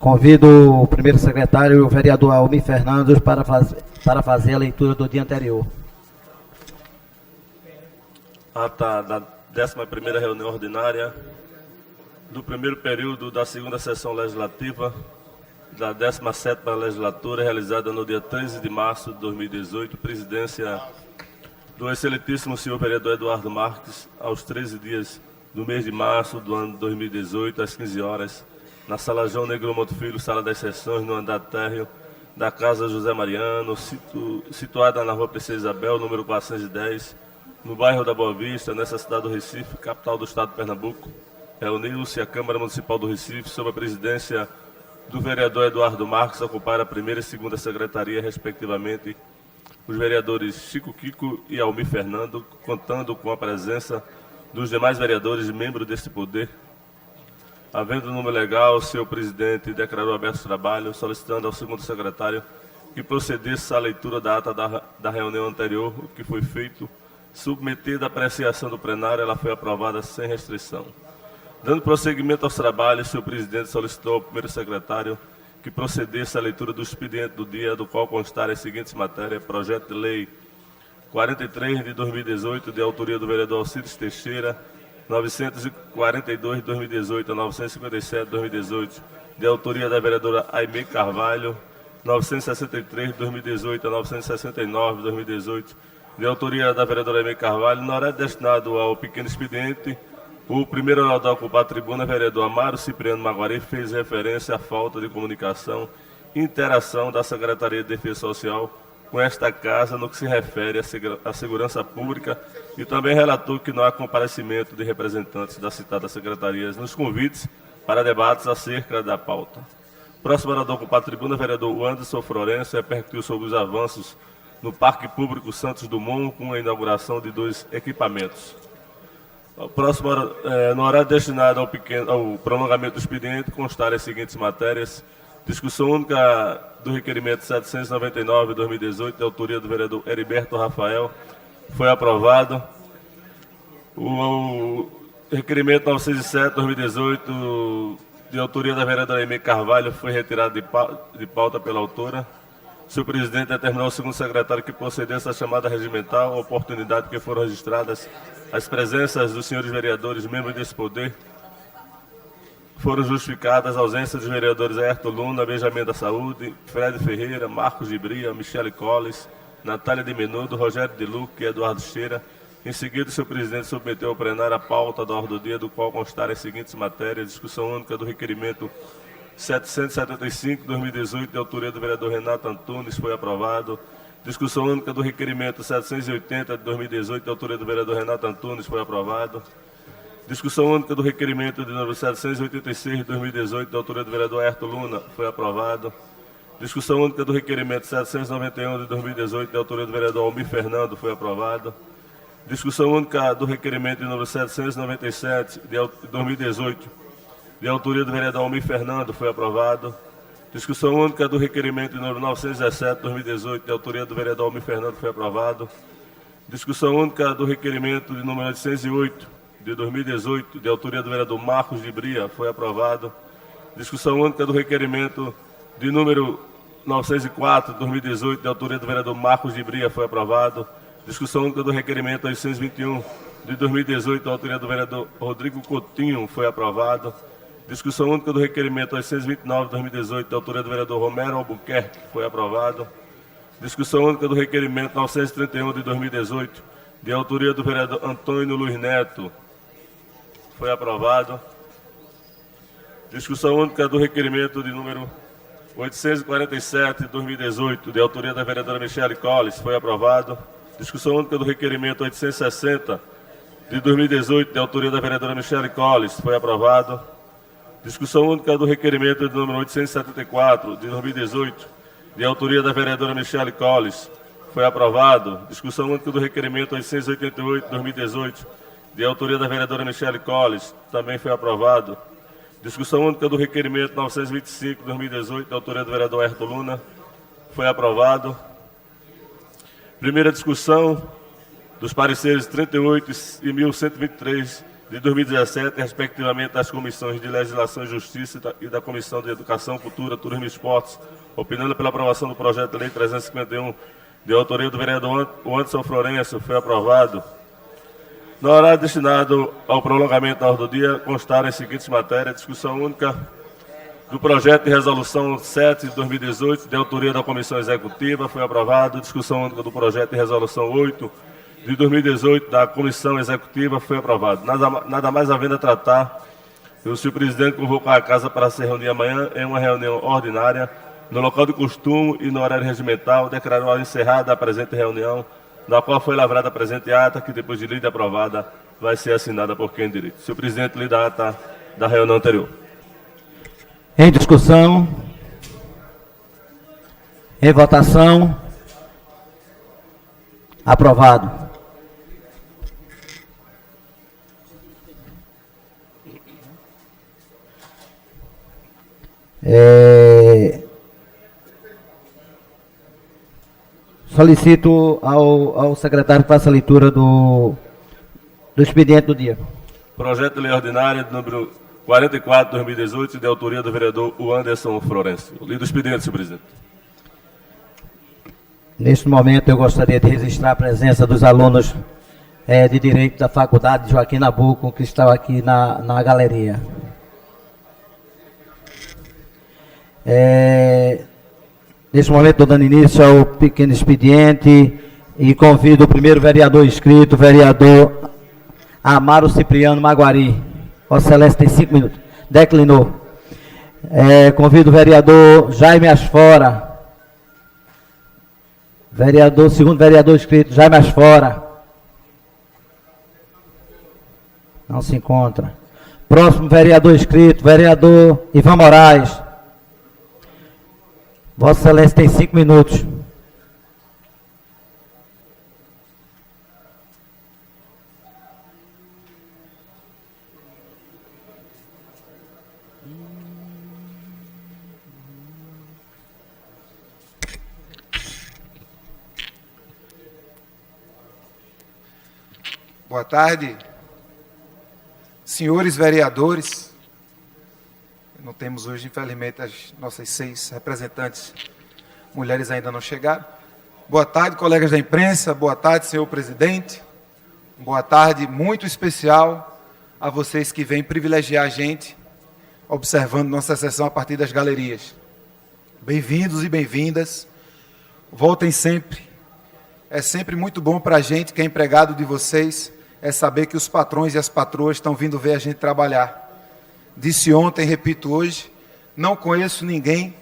Convido o primeiro secretário, o vereador Almir Fernandes, para fazer a leitura do dia anterior. Ata da 11ª reunião ordinária do primeiro período da segunda sessão legislativa da 17ª legislatura, realizada no dia 13 de março de 2018, presidência do excelentíssimo senhor vereador Eduardo Marques, aos 13 dias do mês de março do ano 2018, às 15 horas, na Sala João Negromont Filho, Sala das Sessões, no andar térreo da Casa José Mariano, situada na Rua Princesa Isabel, número 410, no bairro da Boa Vista, nessa cidade do Recife, capital do estado de Pernambuco. Reuniu-se a Câmara Municipal do Recife, sob a presidência do vereador Eduardo Marques, a ocupar a primeira e segunda secretaria, respectivamente, os vereadores Chico Kiko e Almir Fernando, contando com a presença dos demais vereadores e membros deste poder. Havendo o número legal, o senhor presidente declarou aberto o trabalho, solicitando ao segundo secretário que procedesse à leitura da ata da reunião anterior, o que foi feito. Submetida à apreciação do plenário, ela foi aprovada sem restrição. Dando prosseguimento aos trabalhos, o senhor presidente solicitou ao primeiro secretário que procedesse à leitura do expediente do dia, do qual constarem as seguintes matérias: projeto de lei 43 de 2018, de autoria do vereador Alcides Teixeira, 942 de 2018 a 957 de 2018, de autoria da vereadora Aimee Carvalho, 963 de 2018 a 969 de 2018, de autoria da vereadora Aimee Carvalho. Na hora destinado ao pequeno expediente, o primeiro orador a ocupar a tribuna, vereador Amaro Cipriano Maguari, fez referência à falta de comunicação e interação da Secretaria de Defesa Social com esta casa no que se refere à segurança pública, e também relatou que não há comparecimento de representantes das citadas secretarias nos convites para debates acerca da pauta. Próximo orador a ocupar a tribuna, vereador Anderson Florencio, repercutiu sobre os avanços no Parque Público Santos Dumont, com a inauguração de 2 equipamentos. Próximo, no horário destinado ao prolongamento do expediente, constarem as seguintes matérias: discussão única do requerimento 799 de 2018, de autoria do vereador Heriberto Rafael, foi aprovado. O requerimento 907 de 2018, de autoria da vereadora Aimee Carvalho, foi retirado de pauta pela autora. O senhor presidente determinou ao segundo secretário que procedesse à chamada regimental, a oportunidade que foram registradas as presenças dos senhores vereadores, membros desse poder. Foram justificadas a ausência dos vereadores Ayrton Luna, Benjamin da Saúde, Fred Ferreira, Marcos de Bria, Michele Colles, Natália de Menudo, Rogério de Luque e Eduardo Cheira. Em seguida, o senhor presidente submeteu ao plenário a pauta da ordem do dia, do qual constarem as seguintes matérias: discussão única do requerimento 775 de 2018, de autoria do vereador Renato Antunes, foi aprovado. Discussão única do requerimento 780 de 2018, de autoria do vereador Renato Antunes, foi aprovado. Discussão única do requerimento de número 786 de 2018, de autoria do vereador Ayrton Luna, foi aprovado. Discussão única do requerimento 791 de 2018, de autoria do vereador Almir Fernando, foi aprovado. Discussão única do requerimento de número 797 de 2018, de autoria do vereador Almir Fernando, foi aprovado. Discussão única do requerimento de número 917 de 2018, de autoria do vereador Almir Fernando, foi aprovado. Discussão única do requerimento de número 808 de 2018, de autoria do vereador Marcos de Bria, foi aprovado. Discussão única do requerimento de número 904 de 2018, de autoria do vereador Marcos de Bria, foi aprovado. Discussão única do requerimento 821 de 2018, de autoria do vereador Rodrigo Coutinho, foi aprovado. Discussão única do requerimento 829 de 2018, de autoria do vereador Romero Albuquerque, foi aprovado. Discussão única do requerimento 931 de 2018, de autoria do vereador Antônio Luiz Neto, foi aprovado. Discussão única do requerimento de número 847 de 2018, de autoria da vereadora Michele Colles, foi aprovado. Discussão única do requerimento 860 de 2018, de autoria da vereadora Michele Colles, foi aprovado. Discussão única do requerimento de número 874 de 2018, de autoria da vereadora Michele Colles, foi aprovado. Discussão única do requerimento 888 de 2018, de autoria da vereadora Michele Colles, também foi aprovado. Discussão única do requerimento 925 de 2018, de autoria do vereador Ayrton Luna, foi aprovado. Primeira discussão dos pareceres 38 e 1123 de 2017, respectivamente das comissões de Legislação e Justiça e da Comissão de Educação, Cultura, Turismo e Esportes, opinando pela aprovação do projeto de lei 351, de autoria do vereador Anderson Florencio, foi aprovado. No horário destinado ao prolongamento da ordem do dia, constaram as seguintes matérias: discussão única do projeto de resolução 7 de 2018, de autoria da Comissão Executiva, foi aprovado. Discussão única do projeto de resolução 8 de 2018, da Comissão Executiva, foi aprovado. Nada mais havendo a tratar, o senhor presidente convocou a casa para se reunir amanhã em uma reunião ordinária, no local de costume e no horário regimental, declarou encerrada a presente reunião, na qual foi lavrada a presente ata, que depois de lida aprovada, vai ser assinada por quem direito. Senhor presidente, lida a ata da reunião anterior. Em discussão. Em votação. Aprovado. Solicito ao secretário que faça a leitura do expediente do dia. Projeto de lei ordinária número 44 de 2018, de autoria do vereador Anderson Florencio. Lido o expediente, senhor presidente. Neste momento, eu gostaria de registrar a presença dos alunos de Direito da Faculdade Joaquim Nabuco, que estão aqui na galeria. Neste momento, estou dando início ao pequeno expediente e convido o primeiro vereador inscrito, vereador Amaro Cipriano Maguari. Vossa Excelência tem 5 minutos. Declinou. Convido o vereador Jaime Asfora. Segundo vereador inscrito, Jaime Asfora. Não se encontra. Próximo vereador inscrito, vereador Ivan Moraes. Vossa Excelência tem 5 minutos. Boa tarde, senhores vereadores. Não temos hoje, infelizmente, as nossas 6 representantes mulheres ainda não chegaram. Boa tarde, colegas da imprensa. Boa tarde, senhor presidente. Boa tarde muito especial a vocês que vêm privilegiar a gente, observando nossa sessão a partir das galerias. Bem-vindos e bem-vindas. Voltem sempre. É sempre muito bom para a gente, que é empregado de vocês, é saber que os patrões e as patroas estão vindo ver a gente trabalhar. Disse ontem, repito hoje, não conheço ninguém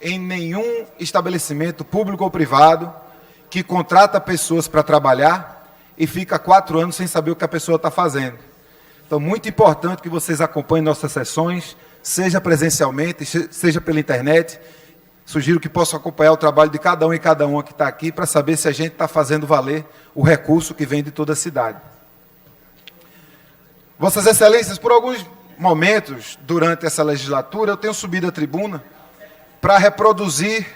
em nenhum estabelecimento público ou privado que contrata pessoas para trabalhar e fica 4 anos sem saber o que a pessoa está fazendo. Então, muito importante que vocês acompanhem nossas sessões, seja presencialmente, seja pela internet. Sugiro que possam acompanhar o trabalho de cada um e cada uma que está aqui para saber se a gente está fazendo valer o recurso que vem de toda a cidade. Vossas Excelências, por alguns momentos durante essa legislatura, eu tenho subido à tribuna para reproduzir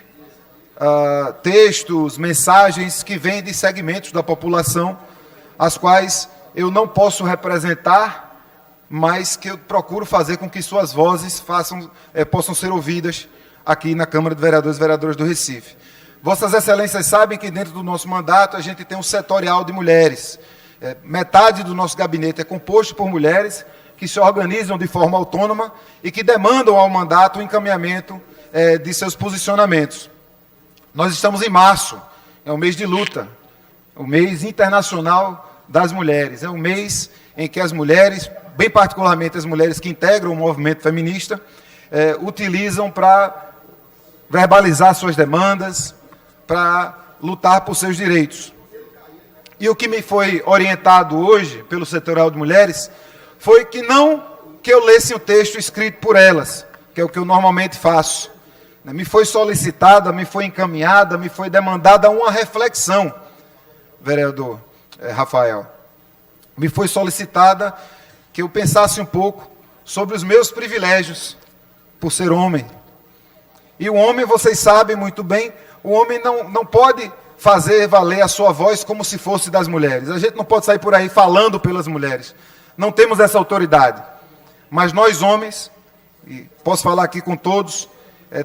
textos, mensagens que vêm de segmentos da população, as quais eu não posso representar, mas que eu procuro fazer com que suas vozes possam ser ouvidas aqui na Câmara de Vereadores e Vereadoras do Recife. Vossas Excelências sabem que dentro do nosso mandato a gente tem um setorial de mulheres. Metade do nosso gabinete é composto por mulheres que se organizam de forma autônoma e que demandam ao mandato o encaminhamento de seus posicionamentos. Nós estamos em março, é um mês de luta, o mês internacional das mulheres. É um mês em que as mulheres, bem particularmente as mulheres que integram o movimento feminista, utilizam para verbalizar suas demandas, para lutar por seus direitos. E o que me foi orientado hoje pelo setorial de mulheres foi que não que eu lesse o texto escrito por elas, que é o que eu normalmente faço. Me foi solicitada, me foi encaminhada, me foi demandada uma reflexão, vereador Rafael. Me foi solicitada que eu pensasse um pouco sobre os meus privilégios por ser homem. E o homem, vocês sabem muito bem, o homem não pode fazer valer a sua voz como se fosse das mulheres. A gente não pode sair por aí falando pelas mulheres. não temos essa autoridade. Mas nós, homens, e posso falar aqui com todos,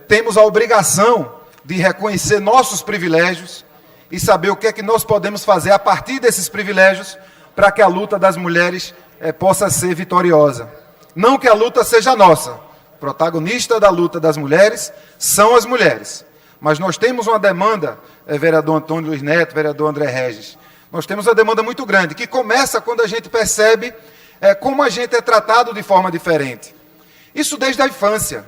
temos a obrigação de reconhecer nossos privilégios e saber o que é que nós podemos fazer a partir desses privilégios para que a luta das mulheres possa ser vitoriosa. Não que a luta seja nossa. O protagonista da luta das mulheres são as mulheres. Mas nós temos uma demanda, vereador Antônio Luiz Neto, vereador André Regis, nós temos uma demanda muito grande, que começa quando a gente percebe como a gente é tratado de forma diferente. Isso desde a infância.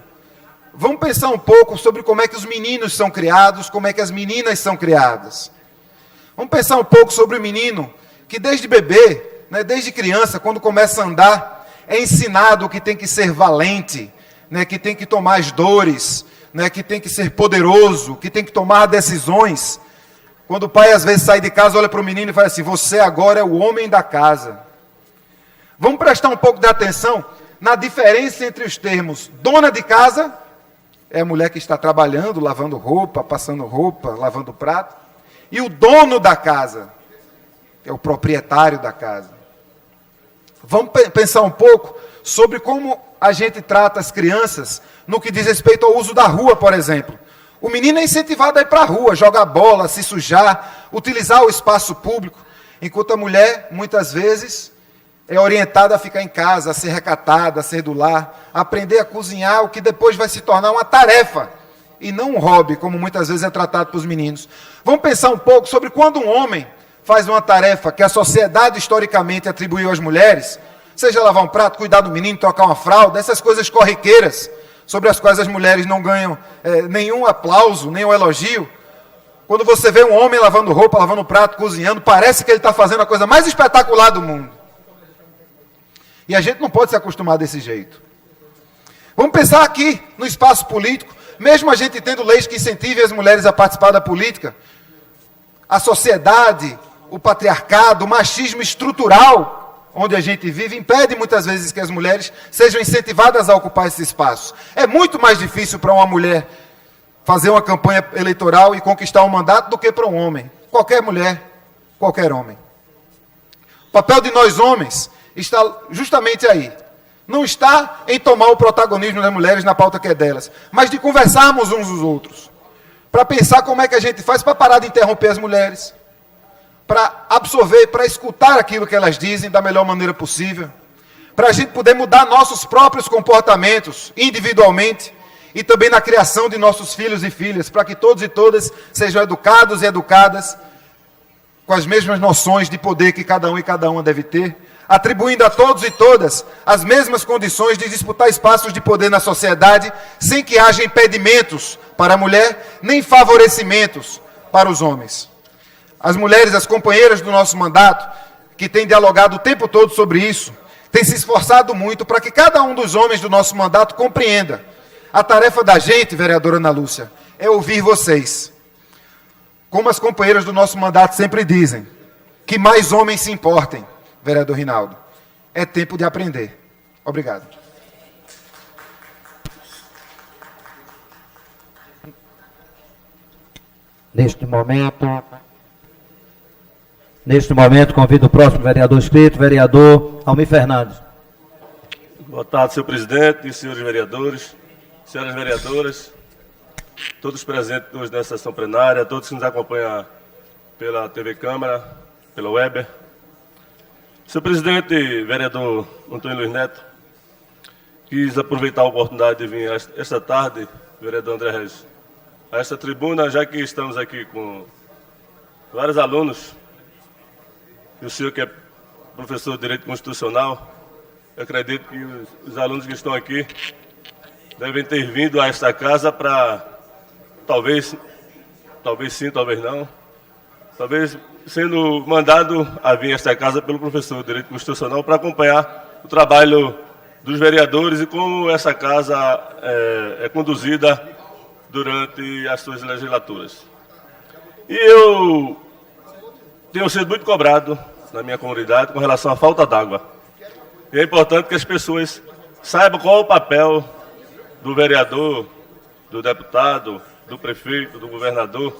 Vamos pensar um pouco sobre como é que os meninos são criados, como é que as meninas são criadas. Vamos pensar um pouco sobre o menino que desde bebê, né, desde criança, quando começa a andar, é ensinado que tem que ser valente, né, que tem que tomar as dores, né, que tem que ser poderoso, que tem que tomar decisões. Quando o pai às vezes sai de casa, olha para o menino e fala assim, você agora é o homem da casa. Vamos prestar um pouco de atenção na diferença entre os termos dona de casa, é a mulher que está trabalhando, lavando roupa, passando roupa, lavando prato, e o dono da casa, que é o proprietário da casa. Vamos pensar um pouco sobre como a gente trata as crianças no que diz respeito ao uso da rua, por exemplo. O menino é incentivado a ir para a rua, jogar bola, se sujar, utilizar o espaço público, enquanto a mulher, muitas vezes, é orientada a ficar em casa, a ser recatada, a ser do lar, a aprender a cozinhar, o que depois vai se tornar uma tarefa, e não um hobby, como muitas vezes é tratado para os meninos. Vamos pensar um pouco sobre quando um homem faz uma tarefa que a sociedade historicamente atribuiu às mulheres, seja lavar um prato, cuidar do menino, trocar uma fralda, essas coisas corriqueiras, sobre as quais as mulheres não ganham nenhum aplauso, nenhum elogio. Quando você vê um homem lavando roupa, lavando prato, cozinhando, parece que ele está fazendo a coisa mais espetacular do mundo. E a gente não pode se acostumar desse jeito. Vamos pensar aqui no espaço político, mesmo a gente tendo leis que incentivem as mulheres a participar da política, a sociedade, o patriarcado, o machismo estrutural onde a gente vive, impede muitas vezes que as mulheres sejam incentivadas a ocupar esse espaço. É muito mais difícil para uma mulher fazer uma campanha eleitoral e conquistar um mandato do que para um homem. Qualquer mulher, qualquer homem. O papel de nós homens está justamente aí. Não está em tomar o protagonismo das mulheres na pauta que é delas, mas de conversarmos uns os outros. Para pensar como é que a gente faz para parar de interromper as mulheres, para absorver, para escutar aquilo que elas dizem da melhor maneira possível, para a gente poder mudar nossos próprios comportamentos individualmente e também na criação de nossos filhos e filhas, para que todos e todas sejam educados e educadas com as mesmas noções de poder que cada um e cada uma deve ter, atribuindo a todos e todas as mesmas condições de disputar espaços de poder na sociedade, sem que haja impedimentos para a mulher, nem favorecimentos para os homens. As mulheres, as companheiras do nosso mandato, que têm dialogado o tempo todo sobre isso, têm se esforçado muito para que cada um dos homens do nosso mandato compreenda. A tarefa da gente, vereadora Ana Lúcia, é ouvir vocês. Como as companheiras do nosso mandato sempre dizem, que mais homens se importem, vereador Rinaldo. É tempo de aprender. Obrigado. Neste momento, convido o próximo vereador inscrito, vereador Almir Fernandes. Boa tarde, senhor presidente e senhores vereadores, senhoras vereadoras, todos presentes hoje nessa sessão plenária, todos que nos acompanham pela TV Câmara, pela web. Senhor presidente, vereador Antônio Luiz Neto, quis aproveitar a oportunidade de vir esta tarde, vereador André Regis, a esta tribuna, já que estamos aqui com vários alunos, e o senhor que é professor de Direito Constitucional, eu acredito que os alunos que estão aqui devem ter vindo a esta casa para, talvez sim, talvez não, talvez sendo mandado a vir a esta casa pelo professor de Direito Constitucional para acompanhar o trabalho dos vereadores e como essa casa é conduzida durante as suas legislaturas. E eu tenho sido muito cobrado na minha comunidade com relação à falta d'água. E é importante que as pessoas saibam qual é o papel do vereador, do deputado, do prefeito, do governador.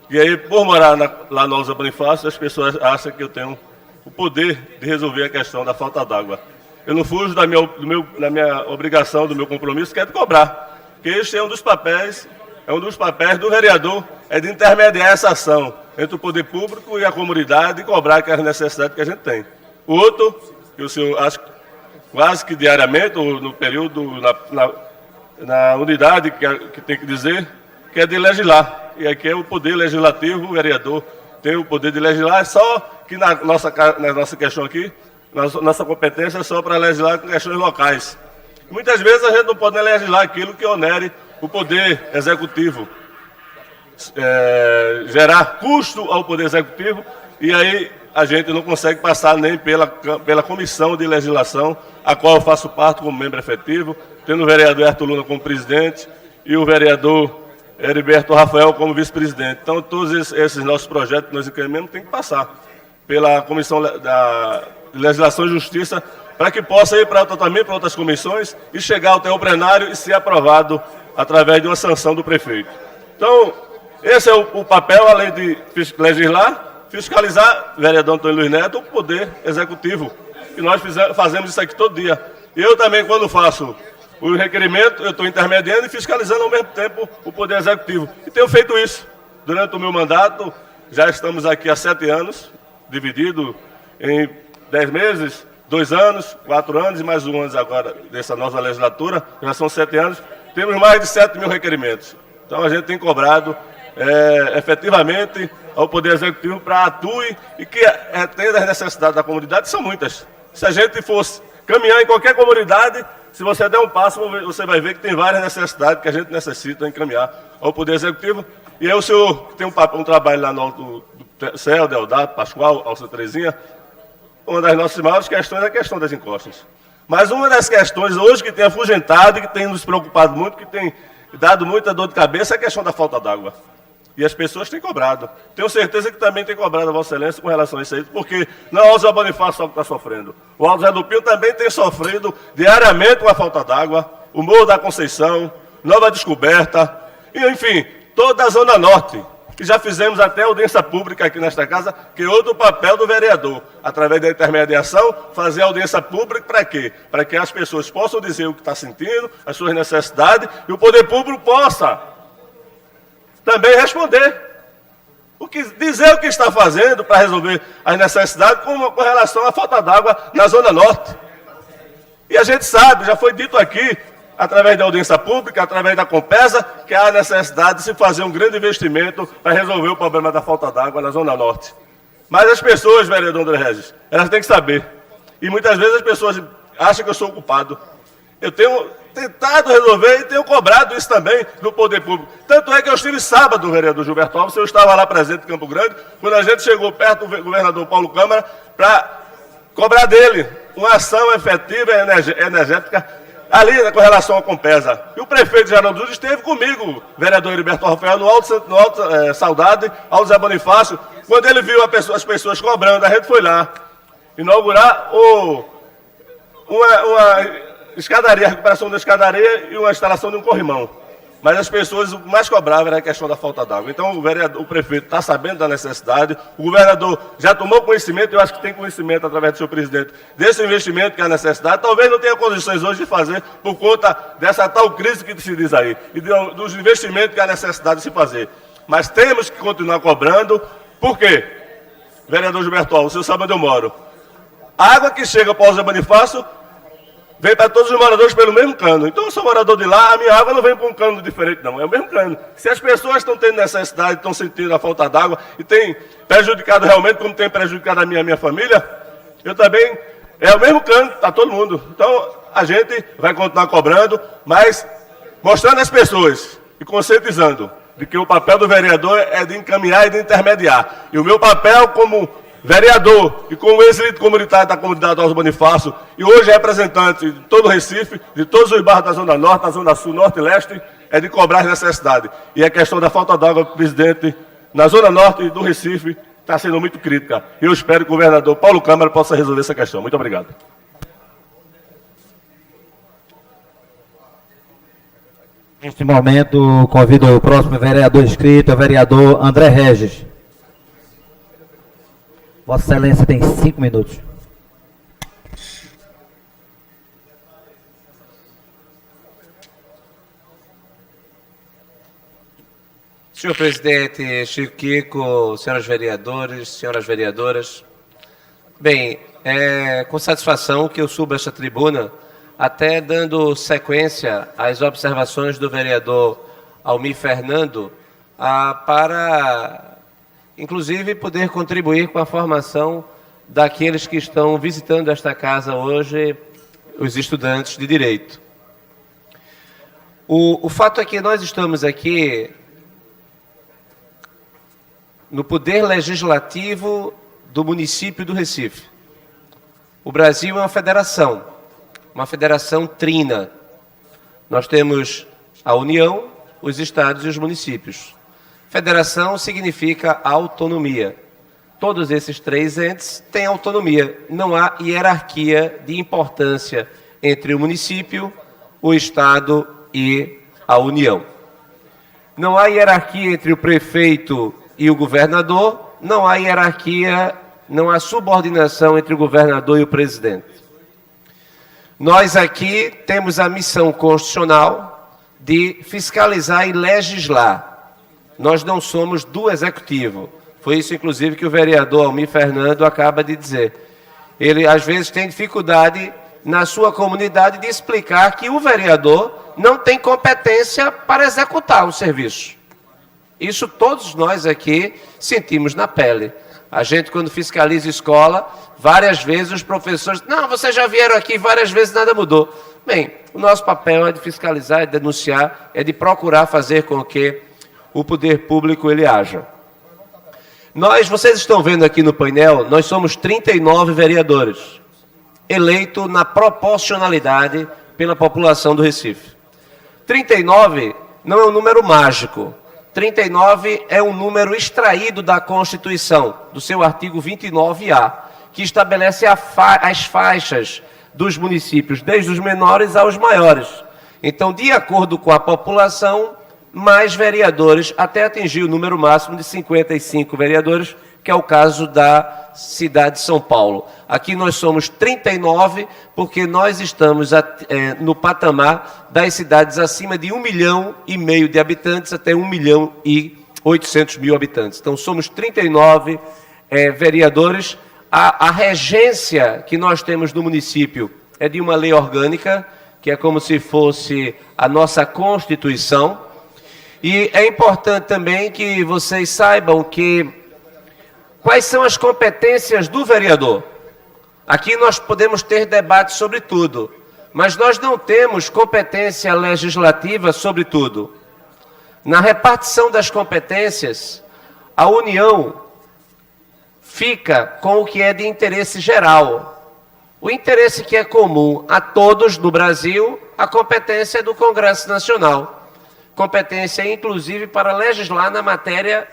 E aí, por morar lá na Alza Bonifácio, as pessoas acham que eu tenho o poder de resolver a questão da falta d'água. Eu não fujo da minha obrigação, do meu compromisso, que é de cobrar. Porque este é um dos papéis do vereador, é de intermediar essa ação entre o poder público e a comunidade e cobrar aquelas necessidades que a gente tem. O outro, que o senhor acha quase que diariamente, ou no período, na unidade que tem que dizer, que é de legislar. E aqui é o poder legislativo, o vereador tem o poder de legislar, só que na nossa questão aqui, nossa competência é só para legislar com questões locais. Muitas vezes a gente não pode legislar aquilo que onere o poder executivo, gerar custo ao poder executivo, e aí a gente não consegue passar nem pela comissão de legislação, a qual eu faço parte como membro efetivo, tendo o vereador Arthur Luna como presidente e o vereador Heriberto Rafael como vice-presidente. Então, todos esses nossos projetos que nós encaminhamos têm que passar pela Comissão da Legislação e Justiça, para que possa ir também para outras comissões e chegar até o plenário e ser aprovado através de uma sanção do prefeito. Então, esse é o papel, além de legislar, fiscalizar, vereador Antônio Luiz Neto, o poder executivo. E nós fazemos isso aqui todo dia. E eu também, quando faço o requerimento, eu estou intermediando e fiscalizando ao mesmo tempo o poder executivo. E tenho feito isso. Durante o meu mandato, já estamos aqui há 7 anos, dividido em 10 meses, 2 anos, 4 anos e mais 1 ano agora dessa nova legislatura, já são 7 anos, temos mais de 7 mil requerimentos. Então a gente tem cobrado efetivamente ao Poder Executivo para atue e que atenda as necessidades da comunidade, são muitas. Se a gente fosse caminhar em qualquer comunidade, se você der um passo, você vai ver que tem várias necessidades que a gente necessita encaminhar ao Poder Executivo. E aí o senhor que tem um trabalho lá no Alto do Céu, Deodato, Pascoal, Alça Terezinha, uma das nossas maiores questões é a questão das encostas. Mas uma das questões hoje que tem afugentado e que tem nos preocupado muito, que tem dado muita dor de cabeça, é a questão da falta d'água. E as pessoas têm cobrado. Tenho certeza que também tem cobrado a Vossa Excelência com relação a isso aí, porque não é o Zé Bonifácio só que está sofrendo. O Alto Zé do Pio também tem sofrido diariamente com a falta d'água, o Morro da Conceição, Nova Descoberta, e enfim, toda a Zona Norte. Que já fizemos até audiência pública aqui nesta casa, que é outro papel do vereador, através da intermediação, fazer audiência pública para quê? Para que as pessoas possam dizer o que está sentindo, as suas necessidades, e o poder público possa também responder. Dizer o que está fazendo para resolver as necessidades com relação à falta d'água na Zona Norte. E a gente sabe, já foi dito aqui, através da audiência pública, através da Compesa, que há necessidade de se fazer um grande investimento para resolver o problema da falta d'água na Zona Norte. Mas as pessoas, vereador André Regis, elas têm que saber. E muitas vezes as pessoas acham que eu sou o culpado. Eu tenho tentado resolver e tenho cobrado isso também do poder público. Tanto é que eu estive sábado, vereador Gilberto Alves, eu estava lá presente em Campo Grande, quando a gente chegou perto do governador Paulo Câmara para cobrar dele uma ação efetiva e energética ali com relação à Compesa. E o prefeito Geraldo Júlio esteve comigo, vereador Heriberto Rafael, no Alto Saudade, Alto Zé Bonifácio, quando ele viu as pessoas cobrando, a gente foi lá inaugurar uma escadaria, a recuperação da escadaria e uma instalação de um corrimão. Mas as pessoas, o que mais cobravam era a questão da falta d'água. Então o prefeito está sabendo da necessidade, o governador já tomou conhecimento, eu acho que tem conhecimento através do seu presidente, desse investimento que é a necessidade. Talvez não tenha condições hoje de fazer por conta dessa tal crise que se diz aí, e dos investimentos que há necessidade de se fazer. Mas temos que continuar cobrando. Por quê? Vereador Gilberto Alves, o senhor sabe onde eu moro. A água que chega para o Zé Bonifácio vem para todos os moradores pelo mesmo cano. Então, eu sou morador de lá, a minha água não vem para um cano diferente, não. É o mesmo cano. Se as pessoas estão tendo necessidade, estão sentindo a falta d'água e tem prejudicado realmente, como tem prejudicado a minha família, eu também, é o mesmo cano, está todo mundo. Então, a gente vai continuar cobrando, mas mostrando às pessoas e conscientizando de que o papel do vereador é de encaminhar e de intermediar. E o meu papel como vereador e como ex-líder comunitário da comunidade Alto Bonifácio, e hoje representante de todo o Recife, de todos os bairros da Zona Norte, da Zona Sul, Norte e Leste, é de cobrar as necessidades. E a questão da falta d'água, presidente, na Zona Norte do Recife, está sendo muito crítica. E eu espero que o governador Paulo Câmara possa resolver essa questão. Muito obrigado. Neste momento, convido o próximo vereador inscrito, o vereador André Regis. Vossa Excelência tem 5 minutos. Senhor presidente Chico Kiko, senhoras vereadores, senhoras vereadoras, bem, é com satisfação que eu subo esta tribuna, até dando sequência às observações do vereador Almir Fernando, para, inclusive, poder contribuir com a formação daqueles que estão visitando esta casa hoje, os estudantes de Direito. O fato é que nós estamos aqui no poder legislativo do município do Recife. O Brasil é uma federação trina. Nós temos a União, os estados e os municípios. Federação significa autonomia. Todos esses 3 entes têm autonomia. Não há hierarquia de importância entre o município, o estado e a União. Não há hierarquia entre o prefeito e o governador, não há hierarquia, não há subordinação entre o governador e o presidente. Nós aqui temos a missão constitucional de fiscalizar e legislar. Nós não somos do executivo. Foi isso, inclusive, que o vereador Almir Fernando acaba de dizer. Ele, às vezes, tem dificuldade na sua comunidade de explicar que o vereador não tem competência para executar o serviço. Isso todos nós aqui sentimos na pele. A gente, quando fiscaliza escola, várias vezes os professores... Não, vocês já vieram aqui várias vezes, nada mudou. Bem, o nosso papel é de fiscalizar, é de denunciar, é de procurar fazer com que o poder público ele haja. Vocês estão vendo aqui no painel, nós somos 39 vereadores, eleitos na proporcionalidade pela população do Recife. 39 não é um número mágico. 39 é um número extraído da Constituição, do seu artigo 29A, que estabelece as faixas dos municípios, desde os menores aos maiores. Então, de acordo com a população, mais vereadores, até atingir o número máximo de 55 vereadores, que é o caso da cidade de São Paulo. Aqui nós somos 39, porque nós estamos no patamar das cidades acima de 1,5 milhão de habitantes até 1.800.000 habitantes. Então, somos 39 vereadores. A regência que nós temos no município é de uma lei orgânica, que é como se fosse a nossa Constituição. E é importante também que vocês saibam quais são as competências do vereador. Aqui nós podemos ter debates sobre tudo, mas nós não temos competência legislativa sobre tudo. Na repartição das competências, a União fica com o que é de interesse geral. O interesse que é comum a todos no Brasil, a competência é do Congresso Nacional. Competência, inclusive, para legislar na matéria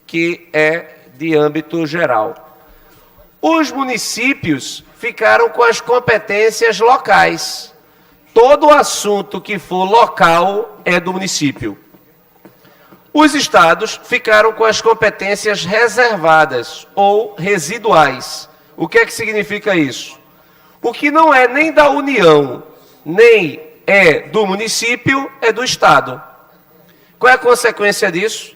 que é de âmbito geral. Os municípios ficaram com as competências locais. Todo assunto que for local é do município. Os estados ficaram com as competências reservadas ou residuais. O que é que significa isso? O que não é nem da União, nem é do município, é do estado. Qual é a consequência disso?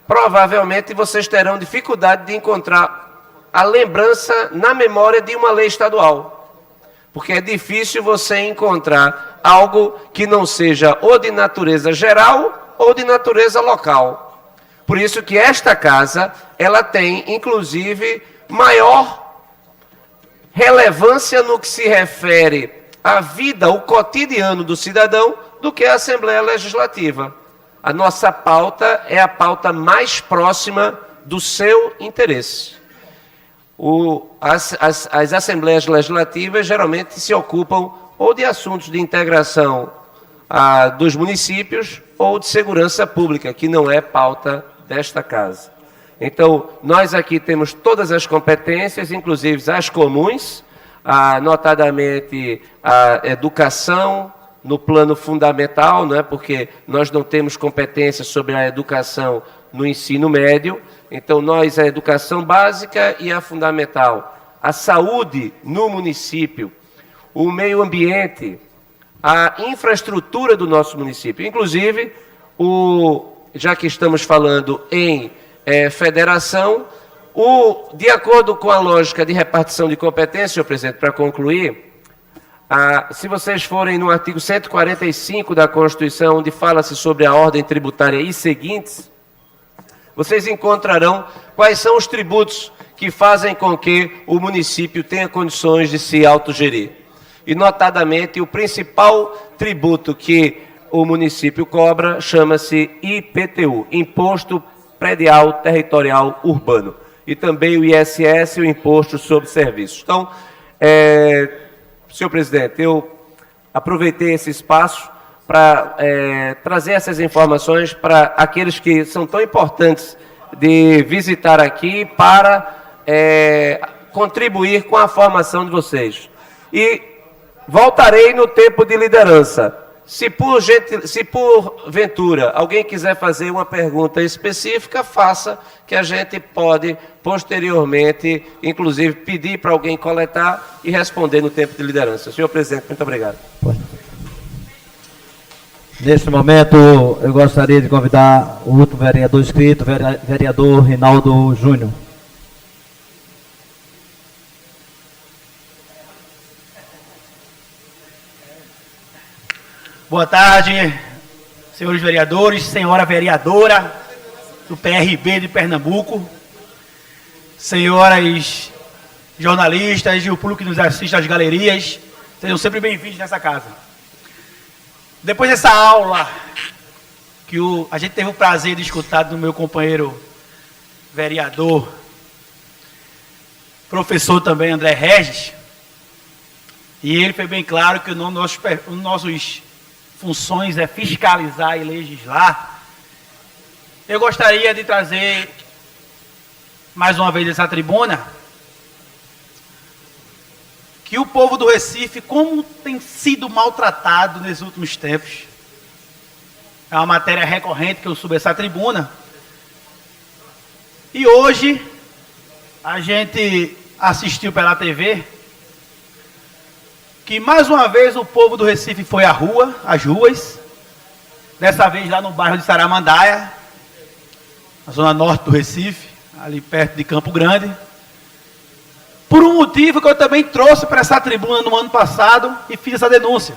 Provavelmente vocês terão dificuldade de encontrar a lembrança na memória de uma lei estadual. Porque é difícil você encontrar algo que não seja ou de natureza geral ou de natureza local. Por isso que esta casa, ela tem, inclusive, maior relevância no que se refere à vida, ao cotidiano do cidadão, do que a Assembleia Legislativa. A nossa pauta é a pauta mais próxima do seu interesse. As Assembleias Legislativas geralmente se ocupam ou de assuntos de integração dos municípios ou de segurança pública, que não é pauta desta casa. Então, nós aqui temos todas as competências, inclusive as comuns, notadamente a educação, no plano fundamental, não é? Porque nós não temos competência sobre a educação no ensino médio. Então, nós, a educação básica e a fundamental, a saúde no município, o meio ambiente, a infraestrutura do nosso município. Inclusive, já que estamos falando em federação, de acordo com a lógica de repartição de competências, senhor presidente, para concluir, se vocês forem no artigo 145 da Constituição, onde fala-se sobre a ordem tributária e seguintes, vocês encontrarão quais são os tributos que fazem com que o município tenha condições de se autogerir. E, notadamente, o principal tributo que o município cobra chama-se IPTU, Imposto Predial Territorial Urbano. E também o ISS, o Imposto sobre Serviços. Então, senhor presidente, eu aproveitei esse espaço para trazer essas informações para aqueles que são tão importantes de visitar aqui para contribuir com a formação de vocês. E voltarei no tempo de liderança. Se porventura alguém quiser fazer uma pergunta específica, faça, que a gente pode posteriormente, inclusive, pedir para alguém coletar e responder no tempo de liderança. Senhor presidente, muito obrigado. Neste momento, eu gostaria de convidar o último vereador inscrito, vereador Rinaldo Júnior. Boa tarde, senhores vereadores, senhora vereadora do PRB de Pernambuco, senhoras jornalistas e o público que nos assiste às galerias, sejam sempre bem-vindos nessa casa. Depois dessa aula que a gente teve o prazer de escutar do meu companheiro vereador, professor também, André Regis, e ele foi bem claro que um dos nossos funções é fiscalizar e legislar. Eu gostaria de trazer mais uma vez essa tribuna que o povo do Recife, como tem sido maltratado nesses últimos tempos, é uma matéria recorrente que eu subo essa tribuna. E hoje a gente assistiu pela TV que mais uma vez o povo do Recife foi às ruas, dessa vez lá no bairro de Saramandaia, na zona norte do Recife, ali perto de Campo Grande, por um motivo que eu também trouxe para essa tribuna no ano passado e fiz essa denúncia,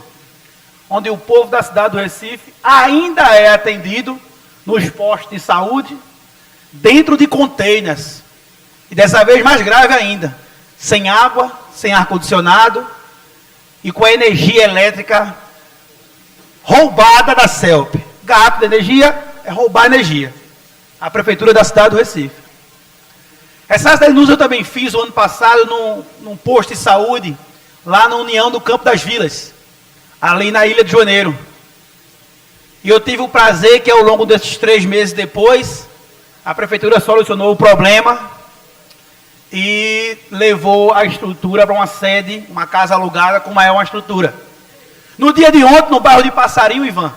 onde o povo da cidade do Recife ainda é atendido nos postos de saúde, dentro de containers, e dessa vez mais grave ainda, sem água, sem ar-condicionado, e com a energia elétrica roubada da CELP. Gato de energia é roubar energia. A prefeitura da cidade do Recife. Essas denúncias eu também fiz o ano passado num posto de saúde, lá na União do Campo das Vilas, ali na Ilha de Janeiro. E eu tive o prazer que ao longo desses 3 meses depois, a prefeitura solucionou o problema e levou a estrutura para uma sede, uma casa alugada com maior estrutura. No dia de ontem, no bairro de Passarinho, Ivan,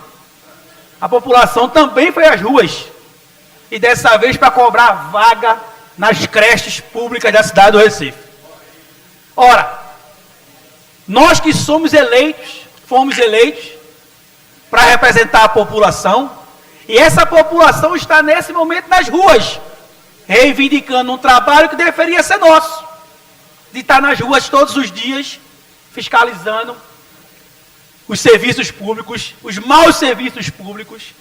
a população também foi às ruas, e dessa vez para cobrar vaga nas creches públicas da cidade do Recife. Ora, nós que fomos eleitos para representar a população, e essa população está nesse momento nas ruas, reivindicando um trabalho que deveria ser nosso, de estar nas ruas todos os dias, fiscalizando os serviços públicos, os maus serviços públicos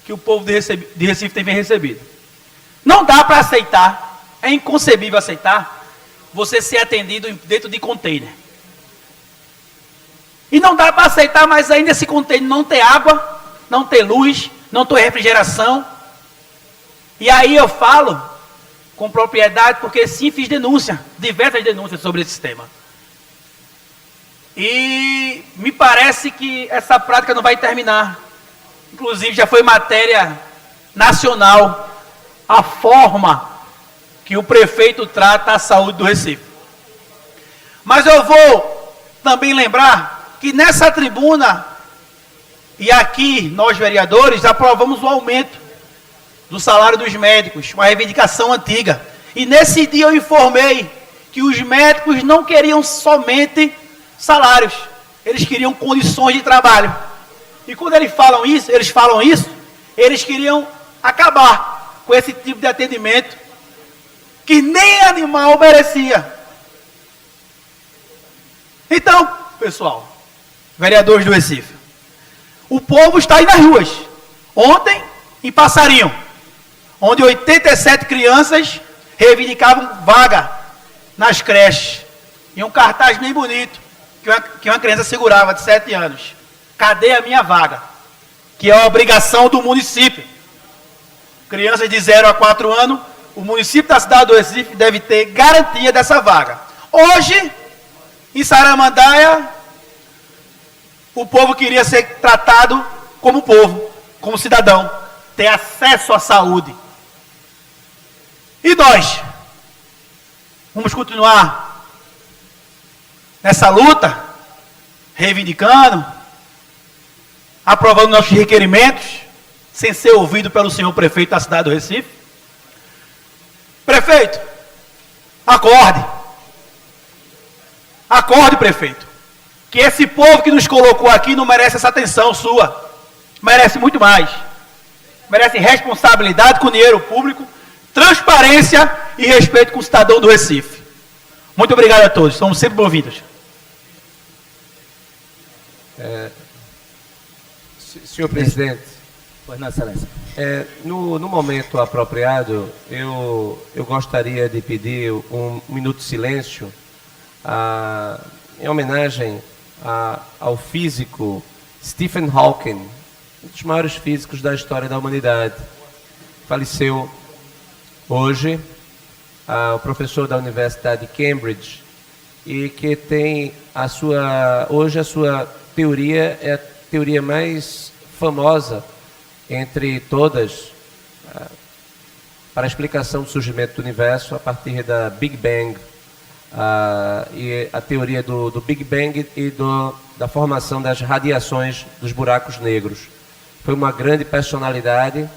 que o povo de Recife tem recebido. Não dá para aceitar, é inconcebível aceitar, você ser atendido dentro de container. E não dá para aceitar mais ainda esse container não ter água, não ter luz, não ter refrigeração. E aí eu falo com propriedade, porque sim, fiz denúncia, diversas denúncias sobre esse tema. E me parece que essa prática não vai terminar. Inclusive já foi matéria nacional a forma que o prefeito trata a saúde do Recife. Mas eu vou também lembrar que nessa tribuna, e aqui nós vereadores aprovamos o aumento do salário dos médicos, uma reivindicação antiga. E nesse dia eu informei que os médicos não queriam somente salários, eles queriam condições de trabalho. E quando eles falam isso, eles queriam acabar com esse tipo de atendimento que nem animal merecia. Então, pessoal, vereadores do Recife, o povo está aí nas ruas. Ontem, em Passarinho, onde 87 crianças reivindicavam vaga nas creches. E um cartaz bem bonito, que uma criança segurava, de 7 anos. Cadê a minha vaga? Que é a obrigação do município. Crianças de 0 a 4 anos, o município da cidade do Recife deve ter garantia dessa vaga. Hoje, em Saramandaia, o povo queria ser tratado como povo, como cidadão, ter acesso à saúde. E nós vamos continuar nessa luta, reivindicando, aprovando nossos requerimentos, sem ser ouvido pelo senhor prefeito da cidade do Recife? Prefeito, acorde. Acorde, prefeito. Que esse povo que nos colocou aqui não merece essa atenção sua. Merece muito mais. Merece responsabilidade com o dinheiro público, transparência e respeito com o cidadão do Recife. Muito obrigado a todos. Somos sempre bem-vindos. Senhor presidente, Pois não, excelência. no momento apropriado, eu gostaria de pedir um minuto de silêncio em homenagem ao físico Stephen Hawking, um dos maiores físicos da história da humanidade. Faleceu hoje, o professor da Universidade de Cambridge, e que tem hoje a sua teoria é a teoria mais famosa entre todas para a explicação do surgimento do universo a partir da Big Bang, e a teoria do Big Bang e da formação das radiações dos buracos negros. Foi uma grande personalidade.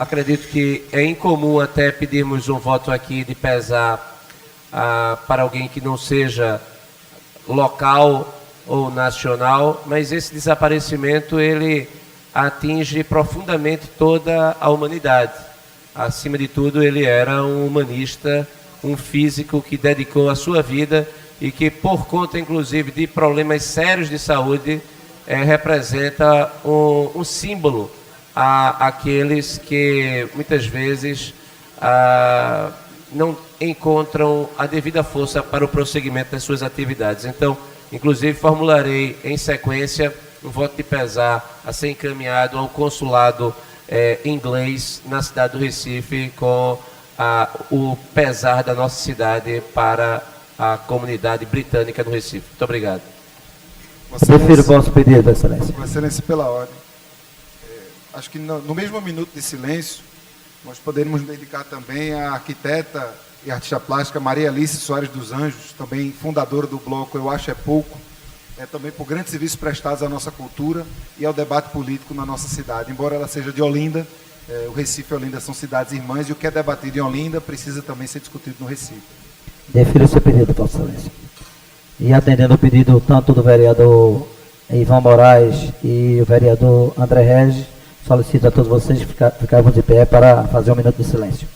Acredito que é incomum até pedirmos um voto aqui de pesar para alguém que não seja local ou nacional, mas esse desaparecimento ele atinge profundamente toda a humanidade. Acima de tudo, ele era um humanista, um físico que dedicou a sua vida e que, por conta, inclusive, de problemas sérios de saúde, representa um símbolo àqueles que, muitas vezes, não encontram a devida força para o prosseguimento das suas atividades. Então, inclusive, formularei em sequência um voto de pesar a ser encaminhado ao consulado inglês na cidade do Recife, com o pesar da nossa cidade para a comunidade britânica do Recife. Muito obrigado. Prefiro o vosso pedido, excelência. Com excelência, pela ordem. Acho que no mesmo minuto de silêncio, nós poderíamos dedicar também à arquiteta e artista plástica Maria Alice Soares dos Anjos, também fundadora do bloco Eu Acho É Pouco, também por grandes serviços prestados à nossa cultura e ao debate político na nossa cidade. Embora ela seja de Olinda, o Recife e Olinda são cidades irmãs, e o que é debatido em Olinda precisa também ser discutido no Recife. Defiro o seu pedido, vossa excelência. E atendendo o pedido tanto do vereador Ivan Moraes e o vereador André Regis, solicito a todos vocês que ficarmos de pé para fazer um minuto de silêncio.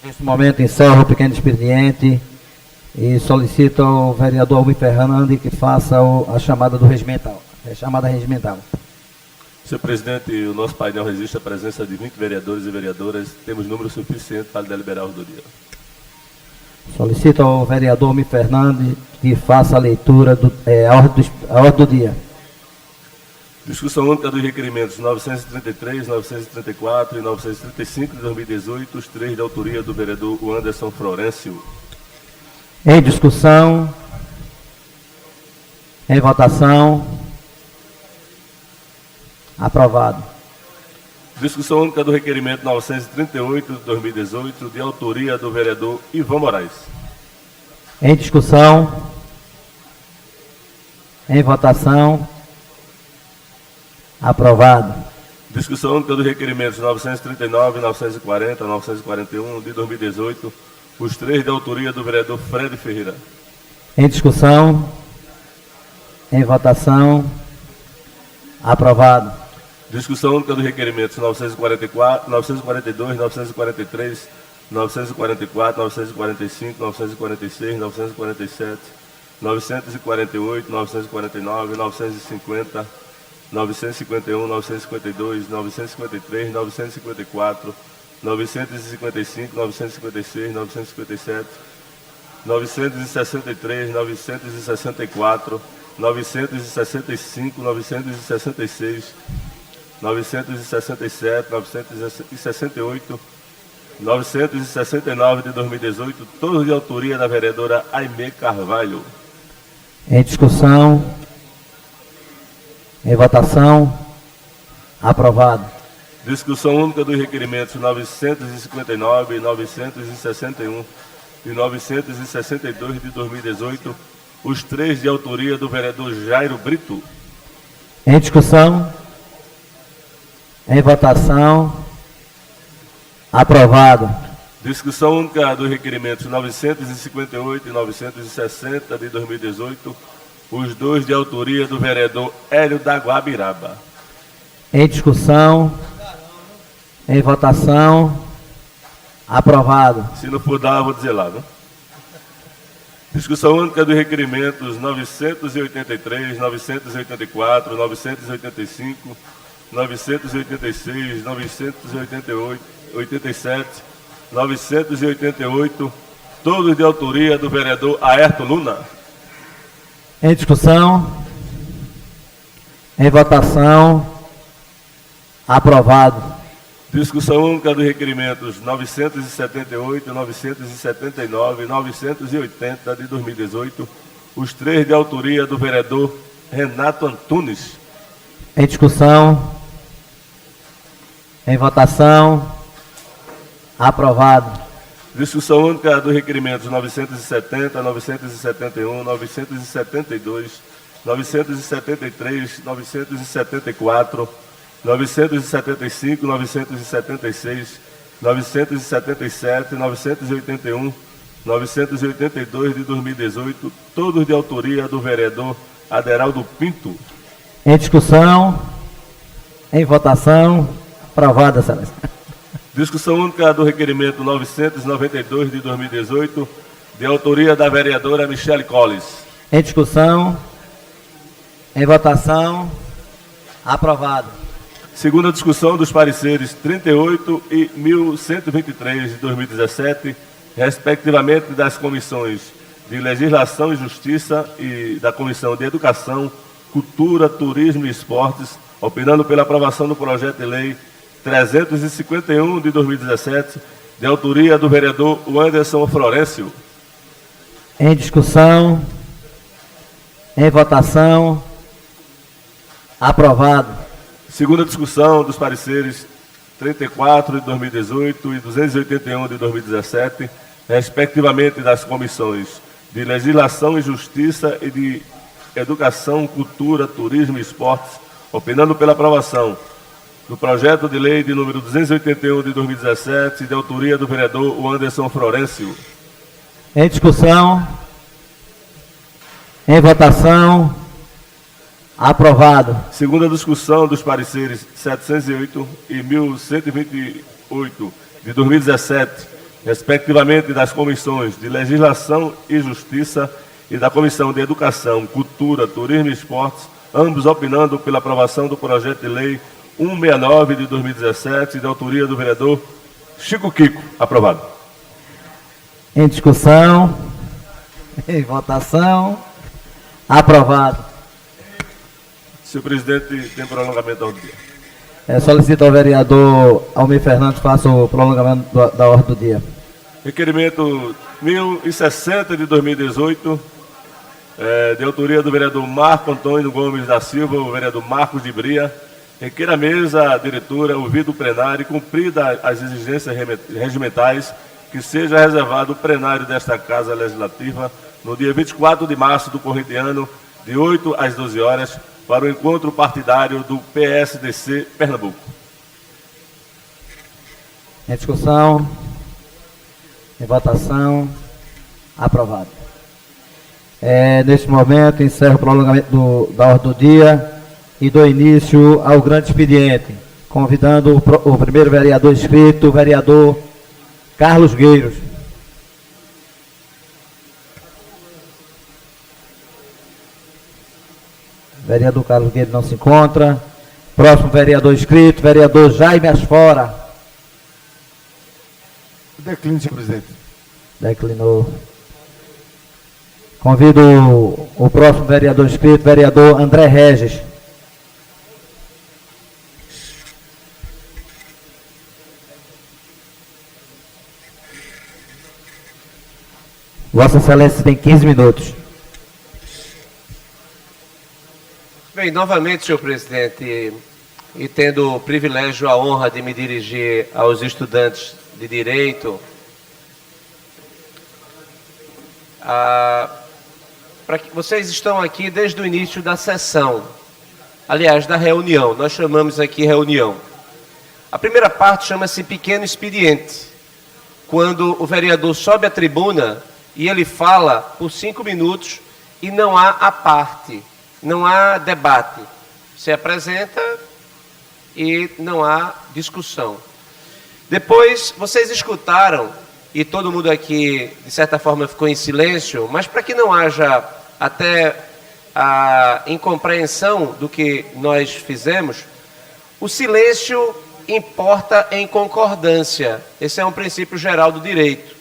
Neste momento encerro o pequeno expediente e solicito ao vereador Almir Fernandes que faça a chamada do regimental. Chamada regimental. Senhor presidente, o nosso painel resiste à presença de 20 vereadores e vereadoras. Temos número suficiente para deliberar os do dia. Solicito ao vereador Almir Fernandes que faça a leitura a ordem do dia. Discussão única dos requerimentos 933, 934 e 935 de 2018, os três de autoria do vereador Anderson Florencio. Em discussão, em votação, aprovado. Discussão única do requerimento 938 de 2018, de autoria do vereador Ivan Moraes. Em discussão, em votação, aprovado. Discussão única dos requerimentos 939, 940, 941 de 2018, os três de autoria do vereador Fred Ferreira. Em discussão, em votação, aprovado. Discussão única dos requerimentos 944, 942, 943, 944, 945, 946, 947, 948, 949, 950, 951, 952, 953, 954, 955, 956, 957, 963, 964, 965, 966, 967, 968, 969 de 2018, todos de autoria da vereadora Aimee Carvalho. Em discussão, em votação, aprovado. Discussão única dos requerimentos 959, 961 e 962 de 2018, os três de autoria do vereador Jairo Brito. Em discussão, em votação, aprovado. Discussão única dos requerimentos 958 e 960 de 2018, os dois de autoria do vereador Hélio da Guabiraba. Em discussão, em votação, aprovado. Se não for dar, eu vou dizer lá, né? Discussão única dos requerimentos 983, 984, 985, 986, 988, 87, 988, todos de autoria do vereador Aerto Luna. Em discussão, em votação, aprovado. Discussão única dos requerimentos 978, 979 e 980 de 2018, os três de autoria do vereador Renato Antunes. Em discussão, em votação, aprovado. Discussão única dos requerimentos 970, 971, 972, 973, 974, 975, 976, 977, 981, 982 de 2018, todos de autoria do vereador Aderaldo Pinto. Em discussão, em votação, aprovado, excelência. Discussão única do requerimento 992 de 2018, de autoria da vereadora Michele Colles. Em discussão, em votação, aprovado. Segunda discussão dos pareceres 38 e 1123 de 2017, respectivamente das comissões de Legislação e Justiça e da Comissão de Educação, Cultura, Turismo e Esportes, opinando pela aprovação do projeto de lei 351 de 2017, de autoria do vereador Anderson Florencio. Em discussão, em votação, aprovado. Segunda discussão dos pareceres 34 de 2018 e 281 de 2017, respectivamente das comissões de Legislação e Justiça e de Educação, Cultura, Turismo e Esportes, opinando pela aprovação do projeto de lei de número 281 de 2017, de autoria do vereador Anderson Florencio. Em discussão, em votação, aprovado. Segunda discussão dos pareceres 708 e 1128 de 2017, respectivamente das comissões de Legislação e Justiça e da Comissão de Educação, Cultura, Turismo e Esportes, ambos opinando pela aprovação do projeto de lei 169 de 2017, de autoria do vereador Chico Kiko. Aprovado. Em discussão, em votação, aprovado. Senhor presidente, tem prolongamento da ordem do dia. Solicito ao vereador Almir Fernandes faça o prolongamento da ordem do dia. Requerimento 1060 de 2018, de autoria do vereador Marco Antônio Gomes da Silva, o vereador Marcos de Bria, requer a mesa diretora, ouvido o plenário e cumprida as exigências regimentais, que seja reservado o plenário desta Casa Legislativa no dia 24 de março do corrente ano, de 8 às 12 horas, para o encontro partidário do PSDC Pernambuco. Em discussão, em votação, aprovado. Neste momento, encerro o prolongamento da ordem do dia e dou início ao grande expediente, convidando o primeiro vereador inscrito, o vereador Carlos Gueiros. Vereador Carlos Gueiros não se encontra. Próximo vereador inscrito, vereador Jaime Asfora. Declínio, senhor presidente. Declinou. Convido o próximo vereador inscrito, vereador André Regis. Vossa Excelência tem 15 minutos. Bem, novamente, senhor presidente, e tendo o privilégio, a honra de me dirigir aos estudantes de Direito, para que vocês estão aqui desde o início da sessão, aliás, da reunião, nós chamamos aqui reunião. A primeira parte chama-se pequeno expediente, quando o vereador sobe à tribuna e ele fala por 5 minutos e não há a parte, não há debate. Se apresenta e não há discussão. Depois, vocês escutaram, e todo mundo aqui, de certa forma, ficou em silêncio, mas para que não haja até a incompreensão do que nós fizemos, o silêncio importa em concordância. Esse é um princípio geral do direito.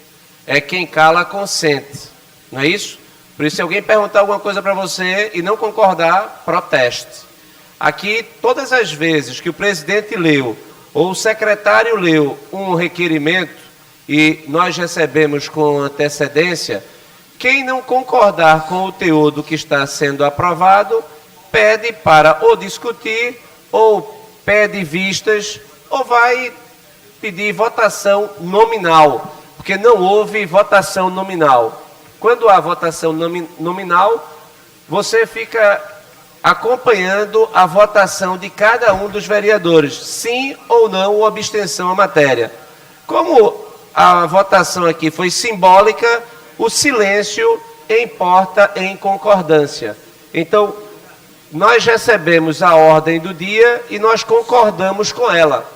É quem cala, consente. Não é isso? Por isso, se alguém perguntar alguma coisa para você e não concordar, proteste. Aqui, todas as vezes que o presidente leu ou o secretário leu um requerimento e nós recebemos com antecedência, quem não concordar com o teor do que está sendo aprovado, pede para ou discutir, ou pede vistas, ou vai pedir votação nominal, porque não houve votação nominal. Quando há votação nominal, você fica acompanhando a votação de cada um dos vereadores, sim ou não, ou abstenção à matéria. Como a votação aqui foi simbólica, o silêncio importa em concordância. Então, nós recebemos a ordem do dia e nós concordamos com ela.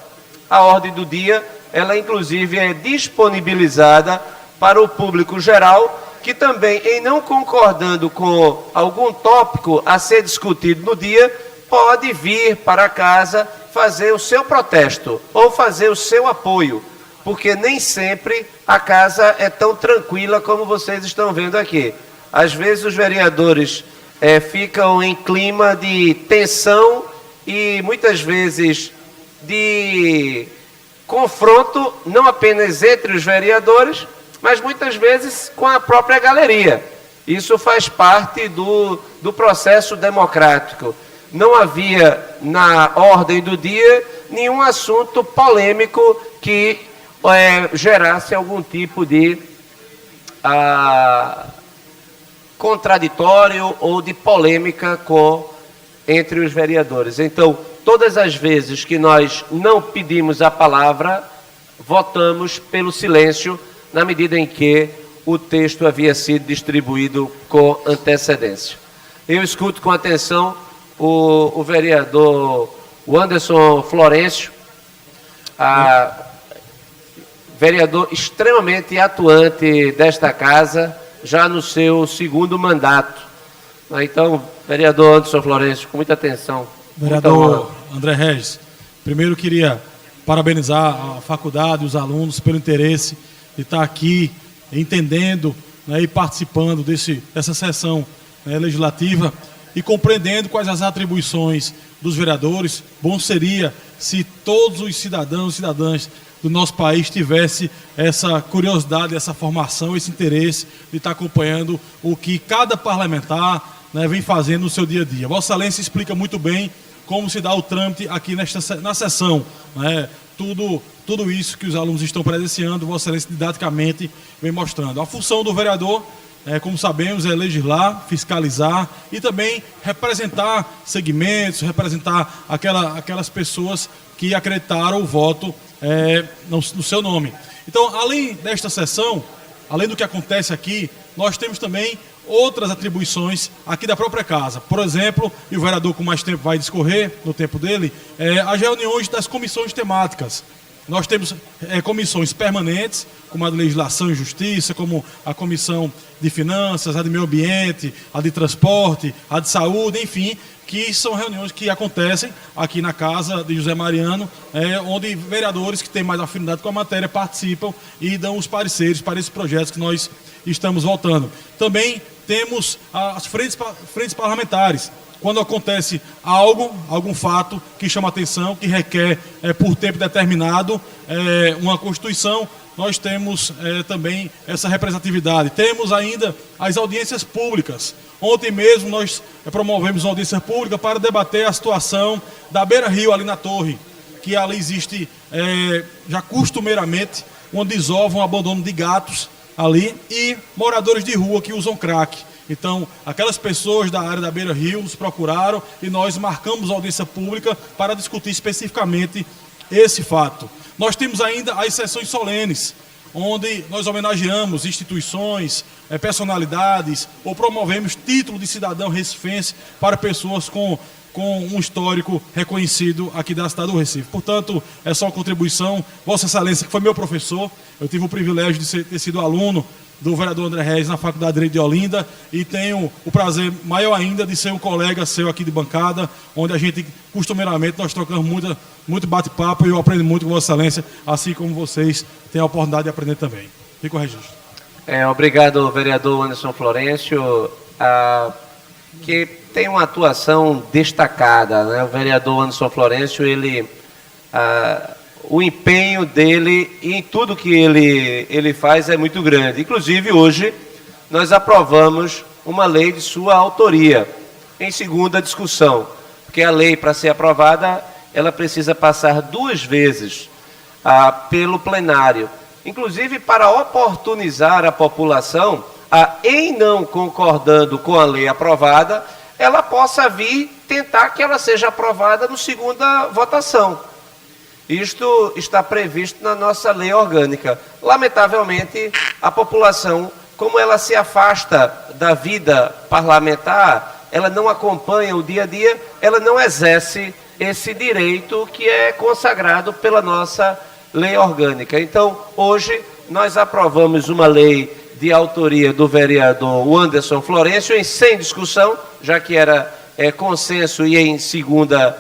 A ordem do dia, ela inclusive é disponibilizada para o público geral, que também, em não concordando com algum tópico a ser discutido no dia, pode vir para casa fazer o seu protesto ou fazer o seu apoio, porque nem sempre a casa é tão tranquila como vocês estão vendo aqui. Às vezes os vereadores ficam em clima de tensão e muitas vezes de confronto, não apenas entre os vereadores, mas muitas vezes com a própria galeria. Isso faz parte do processo democrático. Não havia na ordem do dia nenhum assunto polêmico que gerasse algum tipo de contraditório ou de polêmica entre os vereadores. Então, todas as vezes que nós não pedimos a palavra, votamos pelo silêncio, na medida em que o texto havia sido distribuído com antecedência. Eu escuto com atenção o vereador Anderson Florencio vereador extremamente atuante desta casa, já no seu segundo mandato. Então, vereador Anderson Florencio, com muita atenção. Vereador André Regis, primeiro queria parabenizar a faculdade e os alunos pelo interesse de estar aqui entendendo, né, e participando dessa sessão, né, legislativa e compreendendo quais as atribuições dos vereadores. Bom seria se todos os cidadãos e cidadãs do nosso país tivessem essa curiosidade, essa formação, esse interesse de estar acompanhando o que cada parlamentar, né, vem fazendo no seu dia a dia. Vossa Excelência explica muito bem como se dá o trâmite aqui na sessão, né? Tudo isso que os alunos estão presenciando, Vossa Excelência didaticamente vem mostrando. A função do vereador, como sabemos, é legislar, fiscalizar e também representar segmentos, representar aquelas pessoas que acreditaram o voto no seu nome. Então, além desta sessão, além do que acontece aqui, nós temos também outras atribuições aqui da própria casa. Por exemplo, e o vereador com mais tempo vai discorrer no tempo dele, as reuniões das comissões temáticas. Nós temos comissões permanentes, como a de Legislação e Justiça, como a Comissão de Finanças, a de Meio Ambiente, a de Transporte, a de Saúde, enfim, que são reuniões que acontecem aqui na casa de José Mariano, onde vereadores que têm mais afinidade com a matéria participam e dão os pareceres para esses projetos que nós estamos votando. Também temos as frentes parlamentares. Quando acontece algum fato que chama atenção, que requer por tempo determinado uma Constituição, nós temos também essa representatividade. Temos ainda as audiências públicas. Ontem mesmo nós promovemos uma audiência pública para debater a situação da Beira-Rio, ali na Torre, que ali existe já costumeiramente uma desova, um abandono de gatos ali e moradores de rua que usam crack. Então, aquelas pessoas da área da Beira-Rio nos procuraram e nós marcamos a audiência pública para discutir especificamente esse fato. Nós temos ainda as sessões solenes, onde nós homenageamos instituições, personalidades, ou promovemos título de cidadão recifense para pessoas com um histórico reconhecido aqui da cidade do Recife. Portanto, é só uma contribuição. Vossa Excelência, que foi meu professor, eu tive o privilégio de ter sido aluno do vereador André Regis na Faculdade de Direito de Olinda e tenho o prazer maior ainda de ser um colega seu aqui de bancada, onde a gente, costumeiramente, nós trocamos muito bate-papo e eu aprendo muito com Vossa Excelência, assim como vocês têm a oportunidade de aprender também. Fico o registro. Obrigado, vereador Anderson Florencio, que tem uma atuação destacada, né? O vereador Anderson Florencio, o empenho dele em tudo que ele faz é muito grande. Inclusive, hoje, nós aprovamos uma lei de sua autoria, em segunda discussão, porque a lei, para ser aprovada, ela precisa passar 2 vezes pelo plenário, inclusive para oportunizar a população em não concordando com a lei aprovada, ela possa vir tentar que ela seja aprovada no segunda votação. Isto está previsto na nossa lei orgânica. Lamentavelmente, a população, como ela se afasta da vida parlamentar, ela não acompanha o dia a dia, ela não exerce esse direito que é consagrado pela nossa lei orgânica. Então, hoje, nós aprovamos uma lei de autoria do vereador Anderson Florencio, sem discussão, já que era consenso e em segunda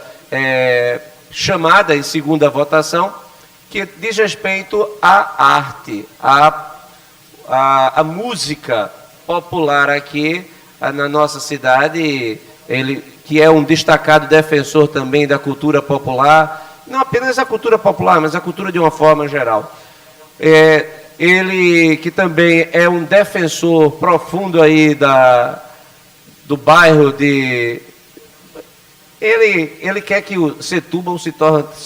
chamada, em segunda votação, que diz respeito à arte, à música popular aqui na nossa cidade. Ele, que é um destacado defensor também da cultura popular, não apenas a cultura popular, mas a cultura de uma forma geral. Ele que também é um defensor profundo aí do bairro de... Ele quer que o Setúbal se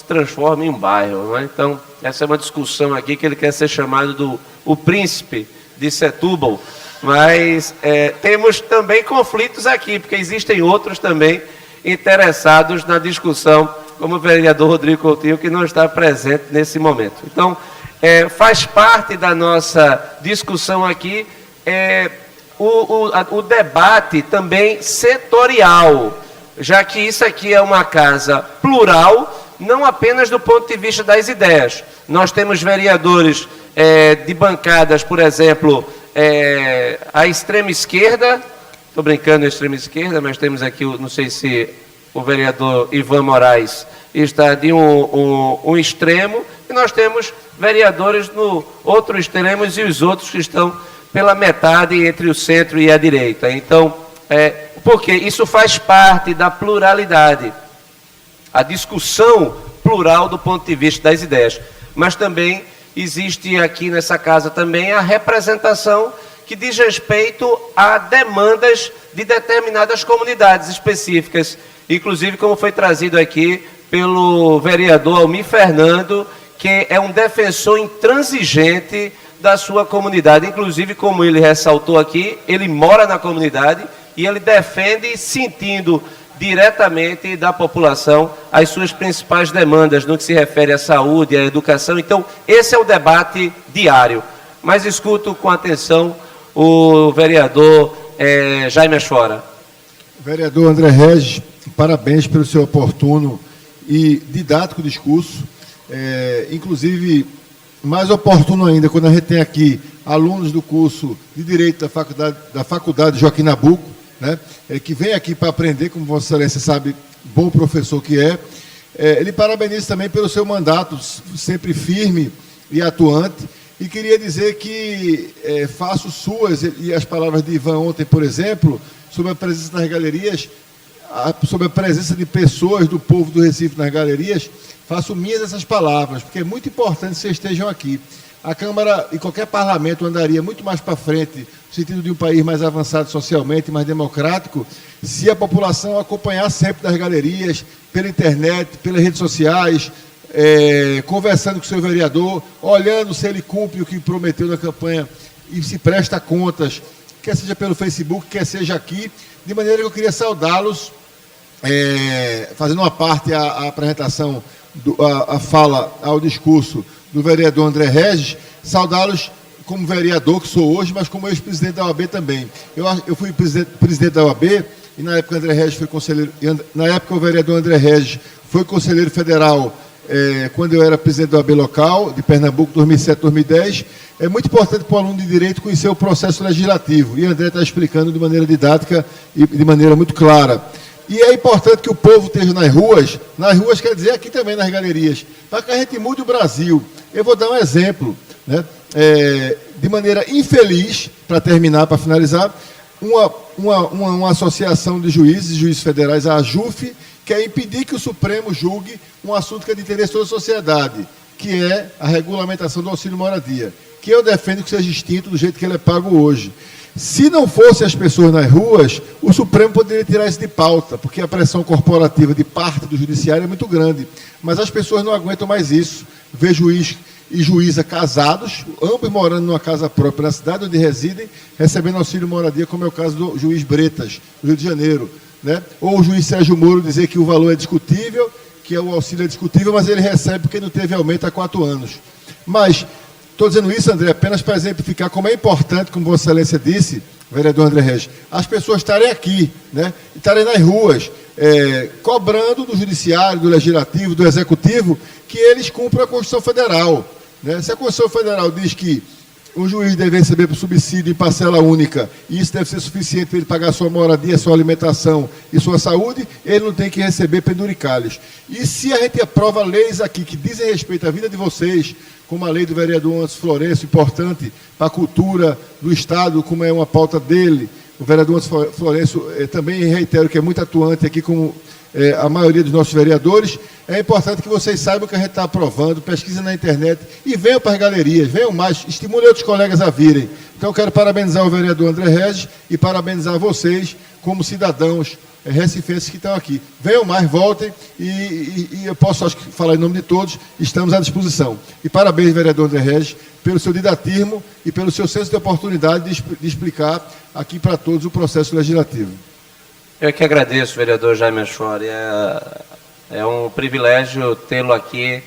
transforme em um bairro, não é? Então, essa é uma discussão aqui, que ele quer ser chamado o príncipe de Setúbal, mas temos também conflitos aqui, porque existem outros também interessados na discussão, como o vereador Rodrigo Coutinho, que não está presente nesse momento. Então, faz parte da nossa discussão aqui o debate também setorial, já que isso aqui é uma casa plural, não apenas do ponto de vista das ideias. Nós temos vereadores de bancadas, por exemplo, a extrema esquerda, estou brincando a extrema esquerda, mas temos aqui, não sei se o vereador Ivan Moraes está de um extremo, e nós temos vereadores no outro extremo e os outros que estão pela metade entre o centro e a direita. Então, porque isso faz parte da pluralidade, a discussão plural do ponto de vista das ideias, mas também existe aqui nessa casa também a representação que diz respeito a demandas de determinadas comunidades específicas, inclusive como foi trazido aqui pelo vereador Almir Fernando, que é um defensor intransigente da sua comunidade, inclusive como ele ressaltou aqui, ele mora na comunidade e ele defende sentindo diretamente da população as suas principais demandas no que se refere à saúde, à educação. Então, esse é o debate diário. Mas escuto com atenção o vereador Jaime Ashfora. Vereador André Regis, parabéns pelo seu oportuno e didático discurso. Inclusive, mais oportuno ainda, quando a gente tem aqui alunos do curso de Direito da Faculdade Joaquim Nabuco, né, que vem aqui para aprender, como Vossa Excelência sabe, bom professor que é. Ele parabeniza também pelo seu mandato, sempre firme e atuante, e queria dizer que faço suas, e as palavras de Ivan ontem, por exemplo, sobre a presença nas galerias, sobre a presença de pessoas do povo do Recife nas galerias, faço minhas essas palavras, porque é muito importante que vocês estejam aqui. A Câmara e qualquer parlamento andaria muito mais para frente, no sentido de um país mais avançado socialmente, mais democrático, se a população acompanhar sempre das galerias, pela internet, pelas redes sociais, conversando com o seu vereador, olhando se ele cumpre o que prometeu na campanha e se presta contas, quer seja pelo Facebook, quer seja aqui, de maneira que eu queria saudá-los, fazendo uma parte à apresentação, a fala, ao discurso do vereador André Regis, saudá-los como vereador que sou hoje, mas como ex-presidente da OAB também. Eu fui presidente da OAB e na época André Regis foi conselheiro, na época o vereador André Regis foi conselheiro federal quando eu era presidente da OAB local de Pernambuco, 2007, 2010. É muito importante para o aluno de Direito conhecer o processo legislativo, e André está explicando de maneira didática e de maneira muito clara. E é importante que o povo esteja nas ruas quer dizer aqui também nas galerias, para que a gente mude o Brasil. Eu vou dar um exemplo, né? De maneira infeliz, para terminar, para finalizar, uma associação de juízes federais, a AJUF, quer impedir que o Supremo julgue um assunto que é de interesse de toda a sociedade, que é a regulamentação do auxílio-moradia, que eu defendo que seja extinto do jeito que ele é pago hoje. Se não fossem as pessoas nas ruas, o Supremo poderia tirar isso de pauta, porque a pressão corporativa de parte do judiciário é muito grande. Mas as pessoas não aguentam mais isso. Vê juiz e juíza casados, ambos morando numa casa própria na cidade onde residem, recebendo auxílio-moradia, como é o caso do juiz Bretas, do Rio de Janeiro, né? Ou o juiz Sérgio Moro dizer que o valor é discutível, que o auxílio é discutível, mas ele recebe porque não teve aumento há 4 anos. Mas estou dizendo isso, André, apenas para exemplificar como é importante, como Vossa Excelência disse, vereador André Regis, as pessoas estarem aqui, né, estarem nas ruas, cobrando do Judiciário, do Legislativo, do Executivo, que eles cumpram a Constituição Federal. Né? Se a Constituição Federal diz que o juiz deve receber por subsídio em parcela única, e isso deve ser suficiente para ele pagar sua moradia, sua alimentação e sua saúde, ele não tem que receber penduricalhos. E se a gente aprova leis aqui que dizem respeito à vida de vocês, como a lei do vereador Anderson Florencio, importante para a cultura do Estado, como é uma pauta dele, o vereador Anderson Florencio também reitero que é muito atuante aqui, como a maioria dos nossos vereadores, é importante que vocês saibam o que a gente está aprovando, pesquisem na internet e venham para as galerias, venham mais, estimulem outros colegas a virem. Então eu quero parabenizar o vereador André Regis e parabenizar vocês como cidadãos recifenses que estão aqui. Venham mais, voltem e eu posso, acho que, falar em nome de todos, estamos à disposição. E parabéns, vereador André Regis, pelo seu didatismo e pelo seu senso de oportunidade de explicar aqui para todos o processo legislativo. Eu que agradeço, vereador Jaime Ashfora. É um privilégio tê-lo aqui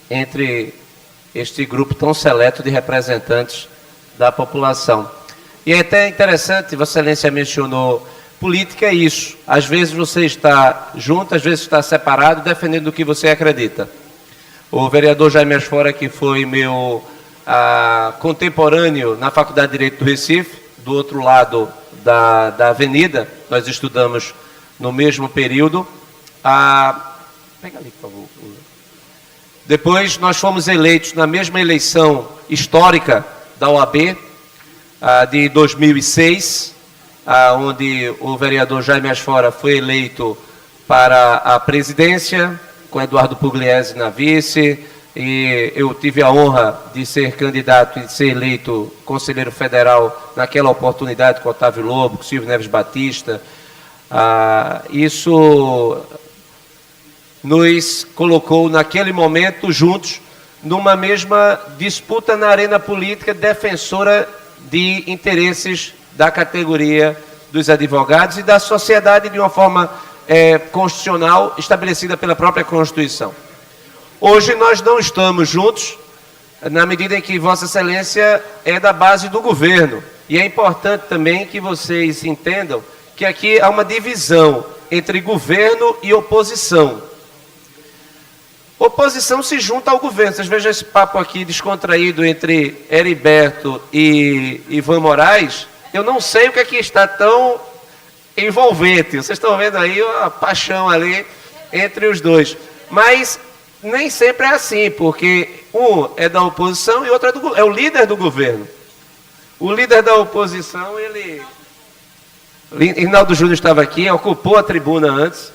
entre este grupo tão seleto de representantes da população. E é até interessante, Vossa Excelência mencionou, política é isso. Às vezes você está junto, às vezes está separado, defendendo o que você acredita. O vereador Jaime Asfora, que foi meu contemporâneo na Faculdade de Direito do Recife, do outro lado da avenida, nós estudamos no mesmo período. Pega ali, por favor. Depois nós fomos eleitos na mesma eleição histórica da OAB, de 2006, onde o vereador Jaime Asfora foi eleito para a presidência, com Eduardo Pugliese na vice, e eu tive a honra de ser candidato e de ser eleito conselheiro federal naquela oportunidade com Otávio Lobo, com Silvio Neves Batista. Isso nos colocou naquele momento juntos numa mesma disputa na arena política defensora de interesses da categoria dos advogados e da sociedade de uma forma constitucional estabelecida pela própria Constituição. Hoje nós não estamos juntos, na medida em que Vossa Excelência é da base do governo. E é importante também que vocês entendam que aqui há uma divisão entre governo e oposição. Oposição se junta ao governo. Vocês vejam esse papo aqui descontraído entre Heriberto e Ivan Moraes. Eu não sei o que aqui está tão envolvente. Vocês estão vendo aí a paixão ali entre os dois. Mas nem sempre é assim, porque um é da oposição e outro é o líder do governo. O líder da oposição, Rinaldo Júnior estava aqui, ocupou a tribuna antes,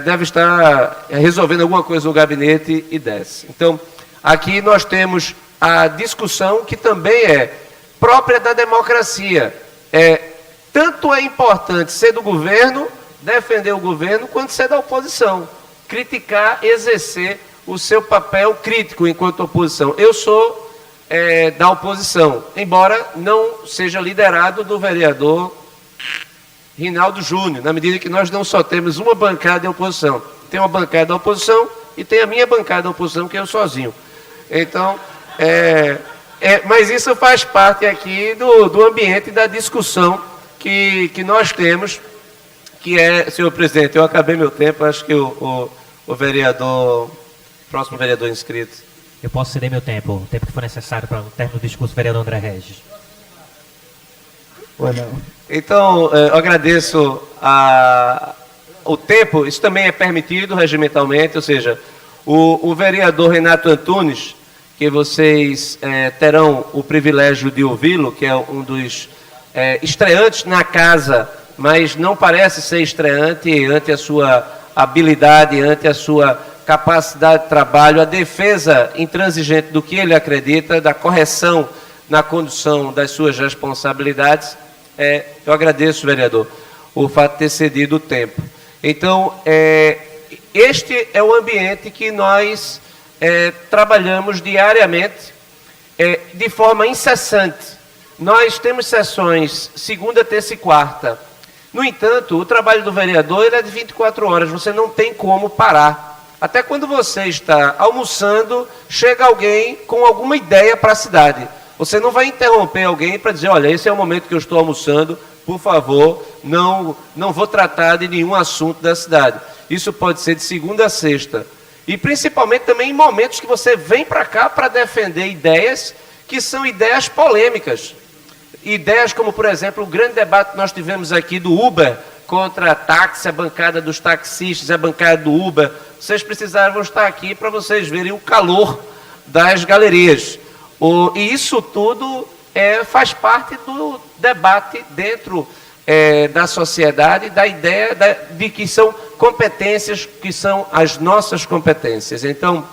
deve estar resolvendo alguma coisa no gabinete e desce. Então, aqui nós temos a discussão que também é própria da democracia. Tanto é importante ser do governo, defender o governo, quanto ser da oposição. Criticar, exercer o seu papel crítico enquanto oposição. Eu sou da oposição, embora não seja liderado do vereador Rinaldo Júnior, na medida que nós não só temos uma bancada de oposição. Tem uma bancada da oposição e tem a minha bancada da oposição, que é eu sozinho. Então, mas isso faz parte aqui do ambiente da discussão que nós temos, que senhor presidente, eu acabei meu tempo, acho que o vereador, próximo vereador inscrito. Eu posso ceder meu tempo, o tempo que for necessário para o término do discurso do vereador André Regis. Então, eu agradeço o tempo, isso também é permitido regimentalmente, ou seja, o vereador Renato Antunes, que vocês terão o privilégio de ouvi-lo, que é um dos estreantes na casa, mas não parece ser estreante ante a sua habilidade, ante a sua capacidade de trabalho, a defesa intransigente do que ele acredita, da correção na condução das suas responsabilidades. Eu agradeço, vereador, o fato de ter cedido o tempo. Então, este é o ambiente que nós trabalhamos diariamente, de forma incessante. Nós temos sessões segunda, terça e quarta. No entanto, o trabalho do vereador é de 24 horas, você não tem como parar. Até quando você está almoçando, chega alguém com alguma ideia para a cidade. Você não vai interromper alguém para dizer, olha, esse é o momento que eu estou almoçando, por favor, não vou tratar de nenhum assunto da cidade. Isso pode ser de segunda a sexta. E principalmente também em momentos que você vem para cá para defender ideias que são ideias polêmicas. Ideias como, por exemplo, o grande debate que nós tivemos aqui do Uber contra a táxi, a bancada dos taxistas, a bancada do Uber. Vocês precisavam estar aqui para vocês verem o calor das galerias. E isso tudo faz parte do debate dentro da sociedade, da ideia de que são competências, que são as nossas competências. Então,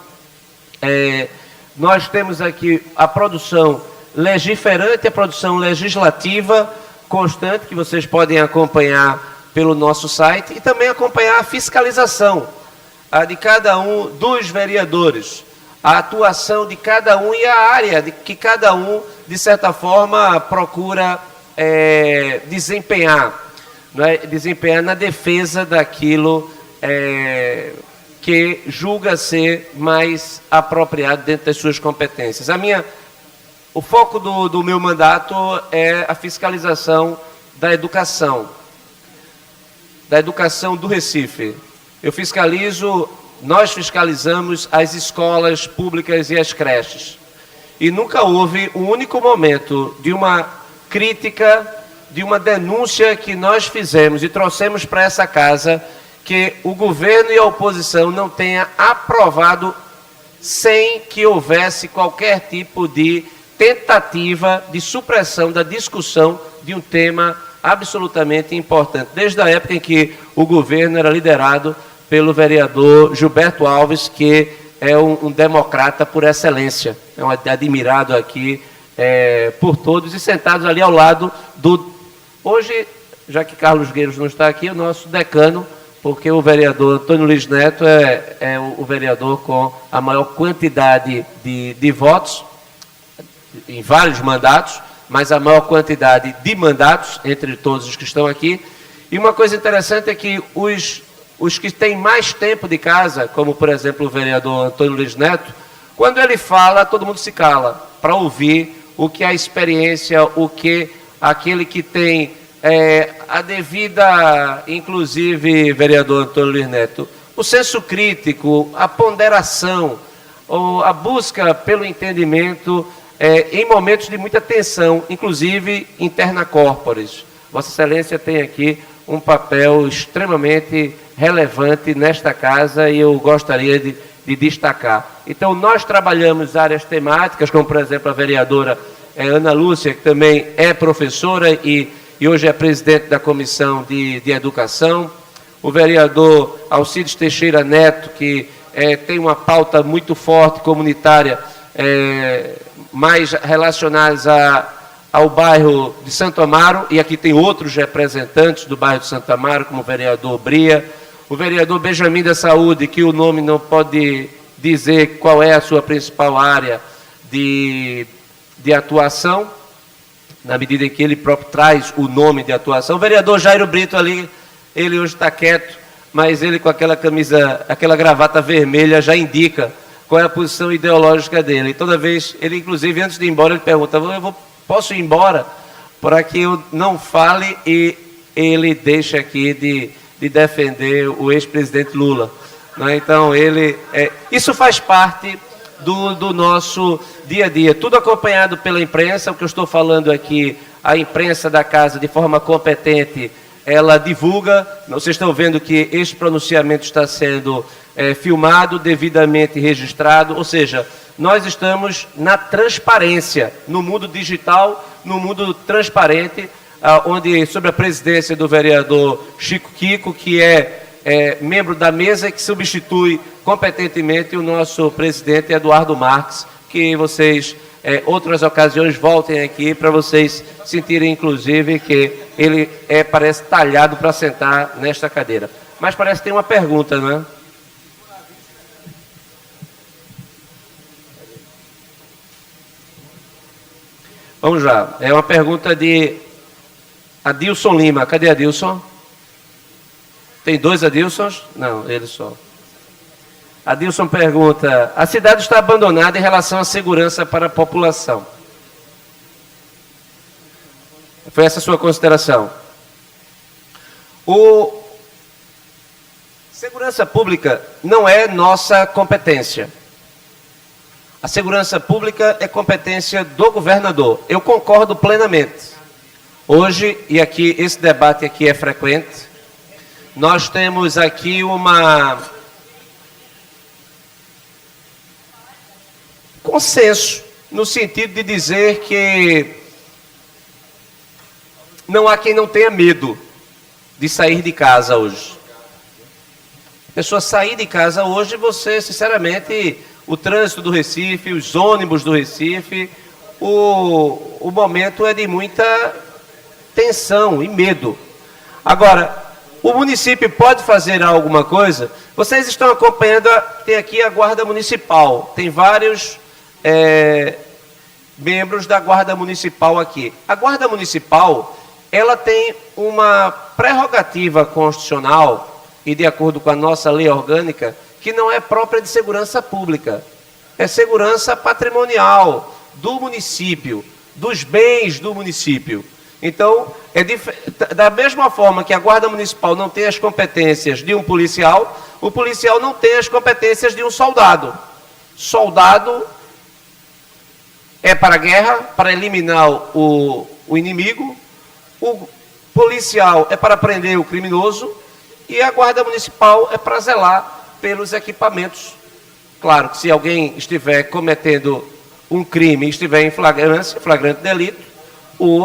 nós temos aqui a produção legiferante, a produção legislativa constante, que vocês podem acompanhar pelo nosso site, e também acompanhar a fiscalização de cada um dos vereadores, a atuação de cada um e a área que cada um, de certa forma, procura desempenhar, não é? Desempenhar na defesa daquilo que julga ser mais apropriado dentro das suas competências. O foco do meu mandato é a fiscalização da educação do Recife. Eu fiscalizo nós fiscalizamos as escolas públicas e as creches. E nunca houve um único momento de uma crítica, de uma denúncia que nós fizemos e trouxemos para essa casa, que o governo e a oposição não tenha aprovado sem que houvesse qualquer tipo de tentativa de supressão da discussão de um tema absolutamente importante, desde a época em que o governo era liderado pelo vereador Gilberto Alves, que é um democrata por excelência, é um admirado aqui por todos, e sentados ali ao lado do... Hoje, já que Carlos Gueiros não está aqui, o nosso decano, porque o vereador Antônio Luiz Neto é o vereador com a maior quantidade de votos, em vários mandatos, mas a maior quantidade de mandatos entre todos os que estão aqui. E uma coisa interessante é que os que têm mais tempo de casa, como por exemplo o vereador Antônio Luiz Neto, quando ele fala, todo mundo se cala para ouvir o que a experiência, o que aquele que tem a devida, inclusive, vereador Antônio Luiz Neto, o senso crítico, a ponderação, a busca pelo entendimento em momentos de muita tensão, inclusive interna corporis. Vossa Excelência tem aqui um papel extremamente relevante nesta casa e eu gostaria de destacar. Então, nós trabalhamos áreas temáticas, como, por exemplo, a vereadora Ana Lúcia, que também é professora e hoje é presidente da Comissão de Educação. O vereador Alcides Teixeira Neto, que tem uma pauta muito forte, comunitária, mais relacionadas ao bairro de Santo Amaro, e aqui tem outros representantes do bairro de Santo Amaro, como o vereador Bria, o vereador Benjamin da Saúde, que o nome não pode dizer qual é a sua principal área de atuação, na medida em que ele próprio traz o nome de atuação. O vereador Jairo Brito ali, ele hoje está quieto, mas ele com aquela camisa, aquela gravata vermelha já indica qual é a posição ideológica dele. E toda vez, ele inclusive antes de ir embora, ele pergunta, posso ir embora? Para que eu não fale, e ele deixa aqui de defender o ex-presidente Lula. Né? Então, isso faz parte do nosso dia a dia, tudo acompanhado pela imprensa. O que eu estou falando aqui, a imprensa da casa, de forma competente, ela divulga. Vocês estão vendo que este pronunciamento está sendo filmado, devidamente registrado, ou seja, nós estamos na transparência, no mundo digital, no mundo transparente, onde, sob a presidência do vereador Chico Kiko, que é membro da mesa, que substitui competentemente o nosso presidente Eduardo Marques, que vocês, outras ocasiões, voltem aqui para vocês sentirem, inclusive, que ele parece talhado para sentar nesta cadeira. Mas parece que tem uma pergunta, não é? Vamos lá. É uma pergunta de Adilson Lima. Cadê Adilson? Tem dois Adilsons? Não, ele só. Adilson pergunta, a cidade está abandonada em relação à segurança para a população. Foi essa a sua consideração? Segurança pública não é nossa competência. A segurança pública é competência do governador. Eu concordo plenamente. Hoje, e aqui esse debate aqui é frequente, nós temos aqui consenso, no sentido de dizer que não há quem não tenha medo de sair de casa hoje. A pessoa sair de casa hoje, você, sinceramente, o trânsito do Recife, os ônibus do Recife, o momento é de muita tensão e medo. Agora, o município pode fazer alguma coisa? Vocês estão acompanhando, tem aqui a Guarda Municipal, tem vários membros da Guarda Municipal aqui. A Guarda Municipal, ela tem uma prerrogativa constitucional e de acordo com a nossa lei orgânica, que não é própria de segurança pública. É segurança patrimonial do município, dos bens do município. Então, da mesma forma que a Guarda Municipal não tem as competências de um policial, o policial não tem as competências de um soldado. Soldado é para a guerra, para eliminar o inimigo, o policial é para prender o criminoso e a guarda municipal é para zelar pelos equipamentos. Claro que se alguém estiver cometendo um crime e estiver em flagrante delito,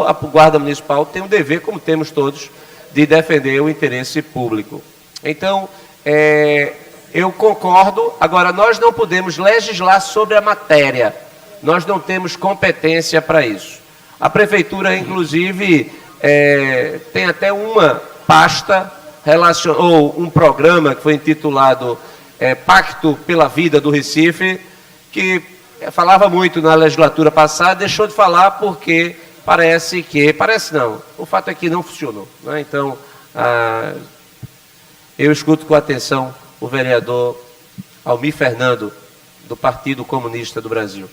a guarda municipal tem o dever, como temos todos, de defender o interesse público. Então, eu concordo. Agora, nós não podemos legislar sobre a matéria. Nós não temos competência para isso. A prefeitura, inclusive, tem até uma pasta, ou um programa que foi intitulado Pacto pela Vida do Recife, que falava muito na legislatura passada, deixou de falar porque parece não, o fato é que não funcionou, né? Então, eu escuto com atenção o vereador Almir Fernando, do Partido Comunista do Brasil.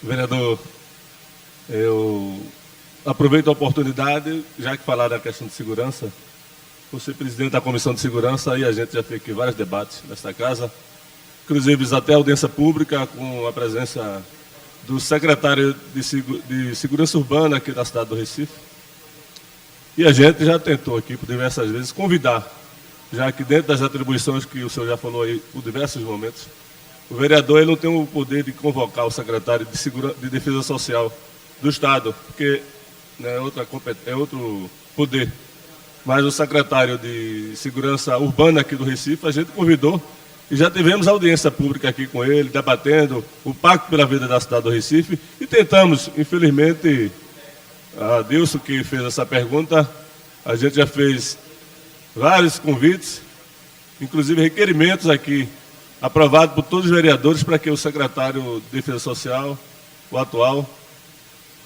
Vereador, eu aproveito a oportunidade, já que falaram da questão de segurança, por ser presidente da Comissão de Segurança, e a gente já fez aqui vários debates nesta casa, inclusive até audiência pública, com a presença do secretário de Segurança Urbana aqui da cidade do Recife. E a gente já tentou aqui, por diversas vezes, convidar, já que dentro das atribuições que o senhor já falou aí, por diversos momentos, o vereador ele não tem o poder de convocar o secretário de Defesa Social do Estado, porque né, é outro poder. Mas o secretário de Segurança Urbana aqui do Recife, a gente convidou e já tivemos audiência pública aqui com ele, debatendo o Pacto pela Vida da cidade do Recife e tentamos, infelizmente, a Dilson que fez essa pergunta, a gente já fez vários convites, inclusive requerimentos aqui, aprovado por todos os vereadores para que o secretário de Defesa Social, o atual,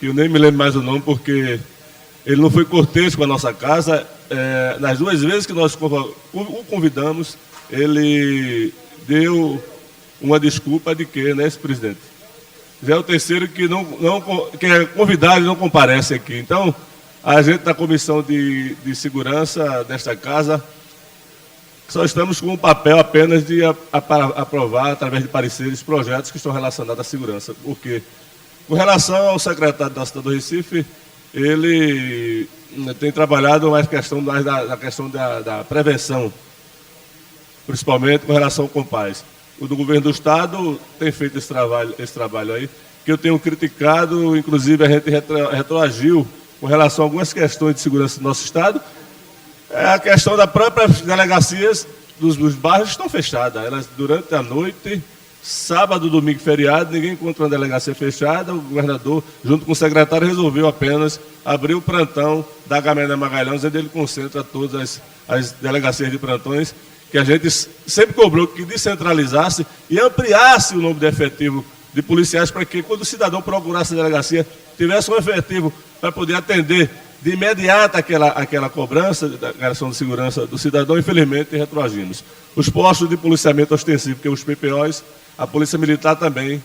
que eu nem me lembro mais o nome porque ele não foi cortês com a nossa casa, nas duas vezes que nós o convidamos, ele deu uma desculpa de que, né, presidente? Já é o terceiro que que é convidado e não comparece aqui. Então, a gente da Comissão de Segurança desta casa, só estamos com o papel apenas de aprovar, através de pareceres, projetos que estão relacionados à segurança. Porque, com relação ao secretário da cidade do Recife, ele tem trabalhado mais na questão da prevenção, principalmente com relação com pais. O do governo do Estado tem feito esse trabalho aí, que eu tenho criticado, inclusive a gente retroagiu com relação a algumas questões de segurança do nosso Estado. A questão das próprias delegacias dos bairros estão fechadas. Elas, durante a noite, sábado, domingo e feriado, ninguém encontra uma delegacia fechada. O governador, junto com o secretário, resolveu apenas abrir o plantão da Gamena Magalhães, onde ele concentra todas as delegacias de plantões, que a gente sempre cobrou que descentralizasse e ampliasse o número de efetivo de policiais para que, quando o cidadão procurasse a delegacia, tivesse um efetivo para poder atender de imediato aquela cobrança da questão de segurança do cidadão. Infelizmente, retroagimos. Os postos de policiamento ostensivo, que os PPOs, a Polícia Militar também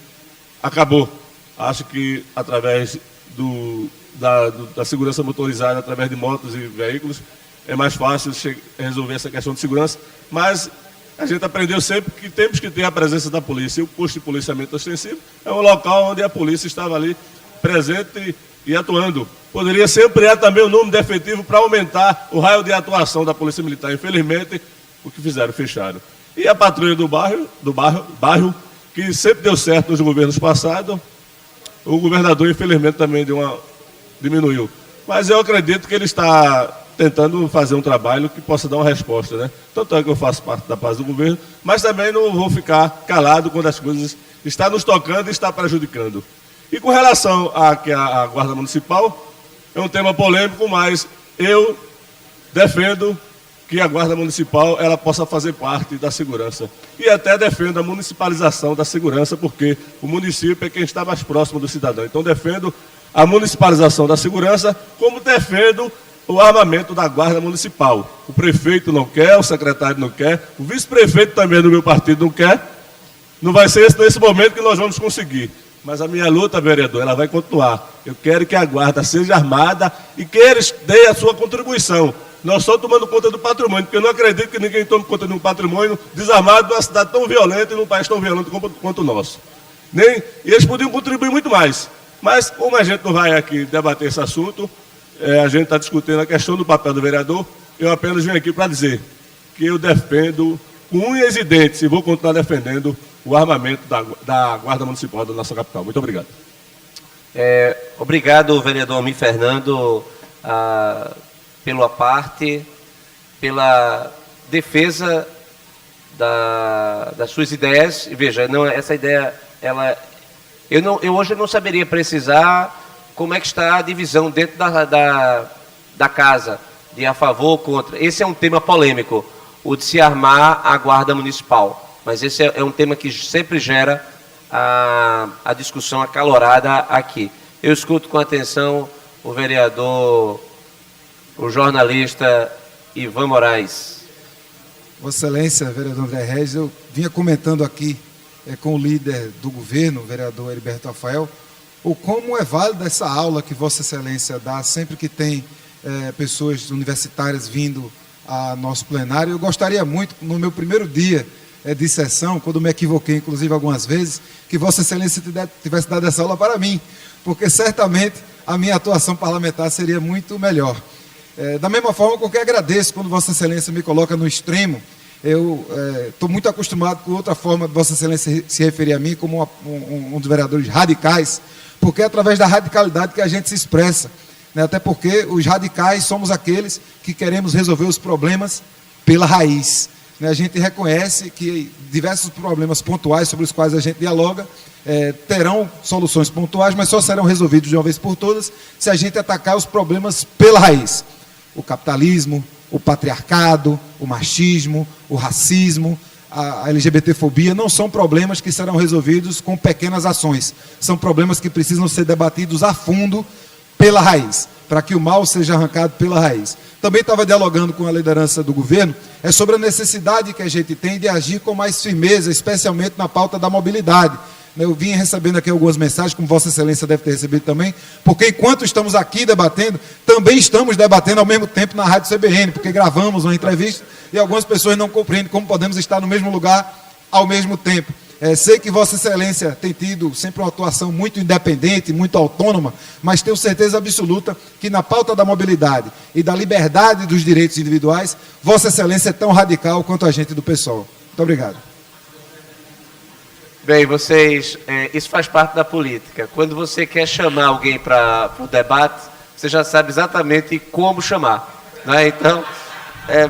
acabou. Acho que, através da segurança motorizada, através de motos e veículos, é mais fácil resolver essa questão de segurança, mas a gente aprendeu sempre que temos que ter a presença da polícia. E o posto de policiamento ostensivo é um local onde a polícia estava ali presente e atuando. Poderia ser ampliar também o número de efetivo para aumentar o raio de atuação da Polícia Militar. Infelizmente, o que fizeram, fecharam. E a patrulha do bairro, que sempre deu certo nos governos passados, o governador, infelizmente, também diminuiu. Mas eu acredito que ele está tentando fazer um trabalho que possa dar uma resposta, né? Tanto é que eu faço parte da base do governo, mas também não vou ficar calado quando as coisas estão nos tocando e estão prejudicando. E com relação à Guarda Municipal, é um tema polêmico, mas eu defendo que a Guarda Municipal ela possa fazer parte da segurança. E até defendo a municipalização da segurança, porque o município é quem está mais próximo do cidadão. Então defendo a municipalização da segurança, como defendo o armamento da Guarda Municipal. O prefeito não quer, o secretário não quer, o vice-prefeito também do meu partido não quer. Não vai ser nesse momento que nós vamos conseguir. Mas a minha luta, vereador, ela vai continuar. Eu quero que a Guarda seja armada e que eles deem a sua contribuição. Nós só tomando conta do patrimônio, porque eu não acredito que ninguém tome conta de um patrimônio desarmado numa cidade tão violenta e num país tão violento quanto o nosso. E eles podiam contribuir muito mais. Mas, como a gente não vai aqui debater esse assunto, a gente está discutindo a questão do papel do vereador, eu apenas vim aqui para dizer que eu defendo com unhas e dentes e vou continuar defendendo o armamento da Guarda Municipal da nossa capital. Muito obrigado. Obrigado, vereador Almir Fernando, pela parte, pela defesa das suas ideias. E veja, essa ideia, eu hoje não saberia precisar como é que está a divisão dentro da casa, de a favor ou contra. Esse é um tema polêmico, o de se armar a Guarda Municipal. Mas esse é um tema que sempre gera a discussão acalorada aqui. Eu escuto com atenção o vereador, o jornalista Ivan Moraes. Vossa Excelência, vereador André Regis, eu vinha comentando aqui com o líder do governo, o vereador Heriberto Rafael, o como é válida essa aula que Vossa Excelência dá sempre que tem pessoas universitárias vindo a nosso plenário. Eu gostaria muito, no meu primeiro dia de sessão, quando me equivoquei, inclusive, algumas vezes, que Vossa Excelência tivesse dado essa aula para mim, porque certamente a minha atuação parlamentar seria muito melhor. Da mesma forma com que agradeço quando Vossa Excelência me coloca no extremo. Eu estou muito acostumado com outra forma de Vossa Excelência se referir a mim como um dos vereadores radicais, porque é através da radicalidade que a gente se expressa, né? Até porque os radicais somos aqueles que queremos resolver os problemas pela raiz, né? A gente reconhece que diversos problemas pontuais sobre os quais a gente dialoga terão soluções pontuais, mas só serão resolvidos de uma vez por todas se a gente atacar os problemas pela raiz. O capitalismo, o patriarcado, o machismo, o racismo, a LGBTfobia não são problemas que serão resolvidos com pequenas ações. São problemas que precisam ser debatidos a fundo pela raiz, para que o mal seja arrancado pela raiz. Também estava dialogando com a liderança do governo sobre a necessidade que a gente tem de agir com mais firmeza, especialmente na pauta da mobilidade. Eu vim recebendo aqui algumas mensagens, como Vossa Excelência deve ter recebido também, porque enquanto estamos aqui debatendo, também estamos debatendo ao mesmo tempo na Rádio CBN, porque gravamos uma entrevista e algumas pessoas não compreendem como podemos estar no mesmo lugar ao mesmo tempo. Sei que Vossa Excelência tem tido sempre uma atuação muito independente, muito autônoma, mas tenho certeza absoluta que na pauta da mobilidade e da liberdade dos direitos individuais, Vossa Excelência é tão radical quanto a gente do PSOL. Muito obrigado. Bem, isso faz parte da política. Quando você quer chamar alguém para o debate, você já sabe exatamente como chamar, né? Então,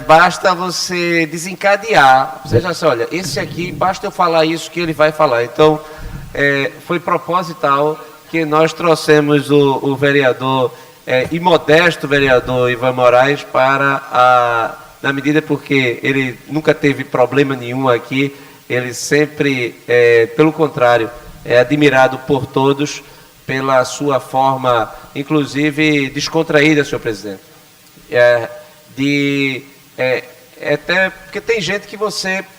basta você desencadear. Você já sabe, olha, esse aqui, basta eu falar isso que ele vai falar. Então, foi proposital que nós trouxemos o vereador, e modesto vereador Ivan Moraes, na medida porque ele nunca teve problema nenhum aqui. Ele sempre, pelo contrário, é admirado por todos pela sua forma, inclusive, descontraída, senhor presidente. Até porque tem gente que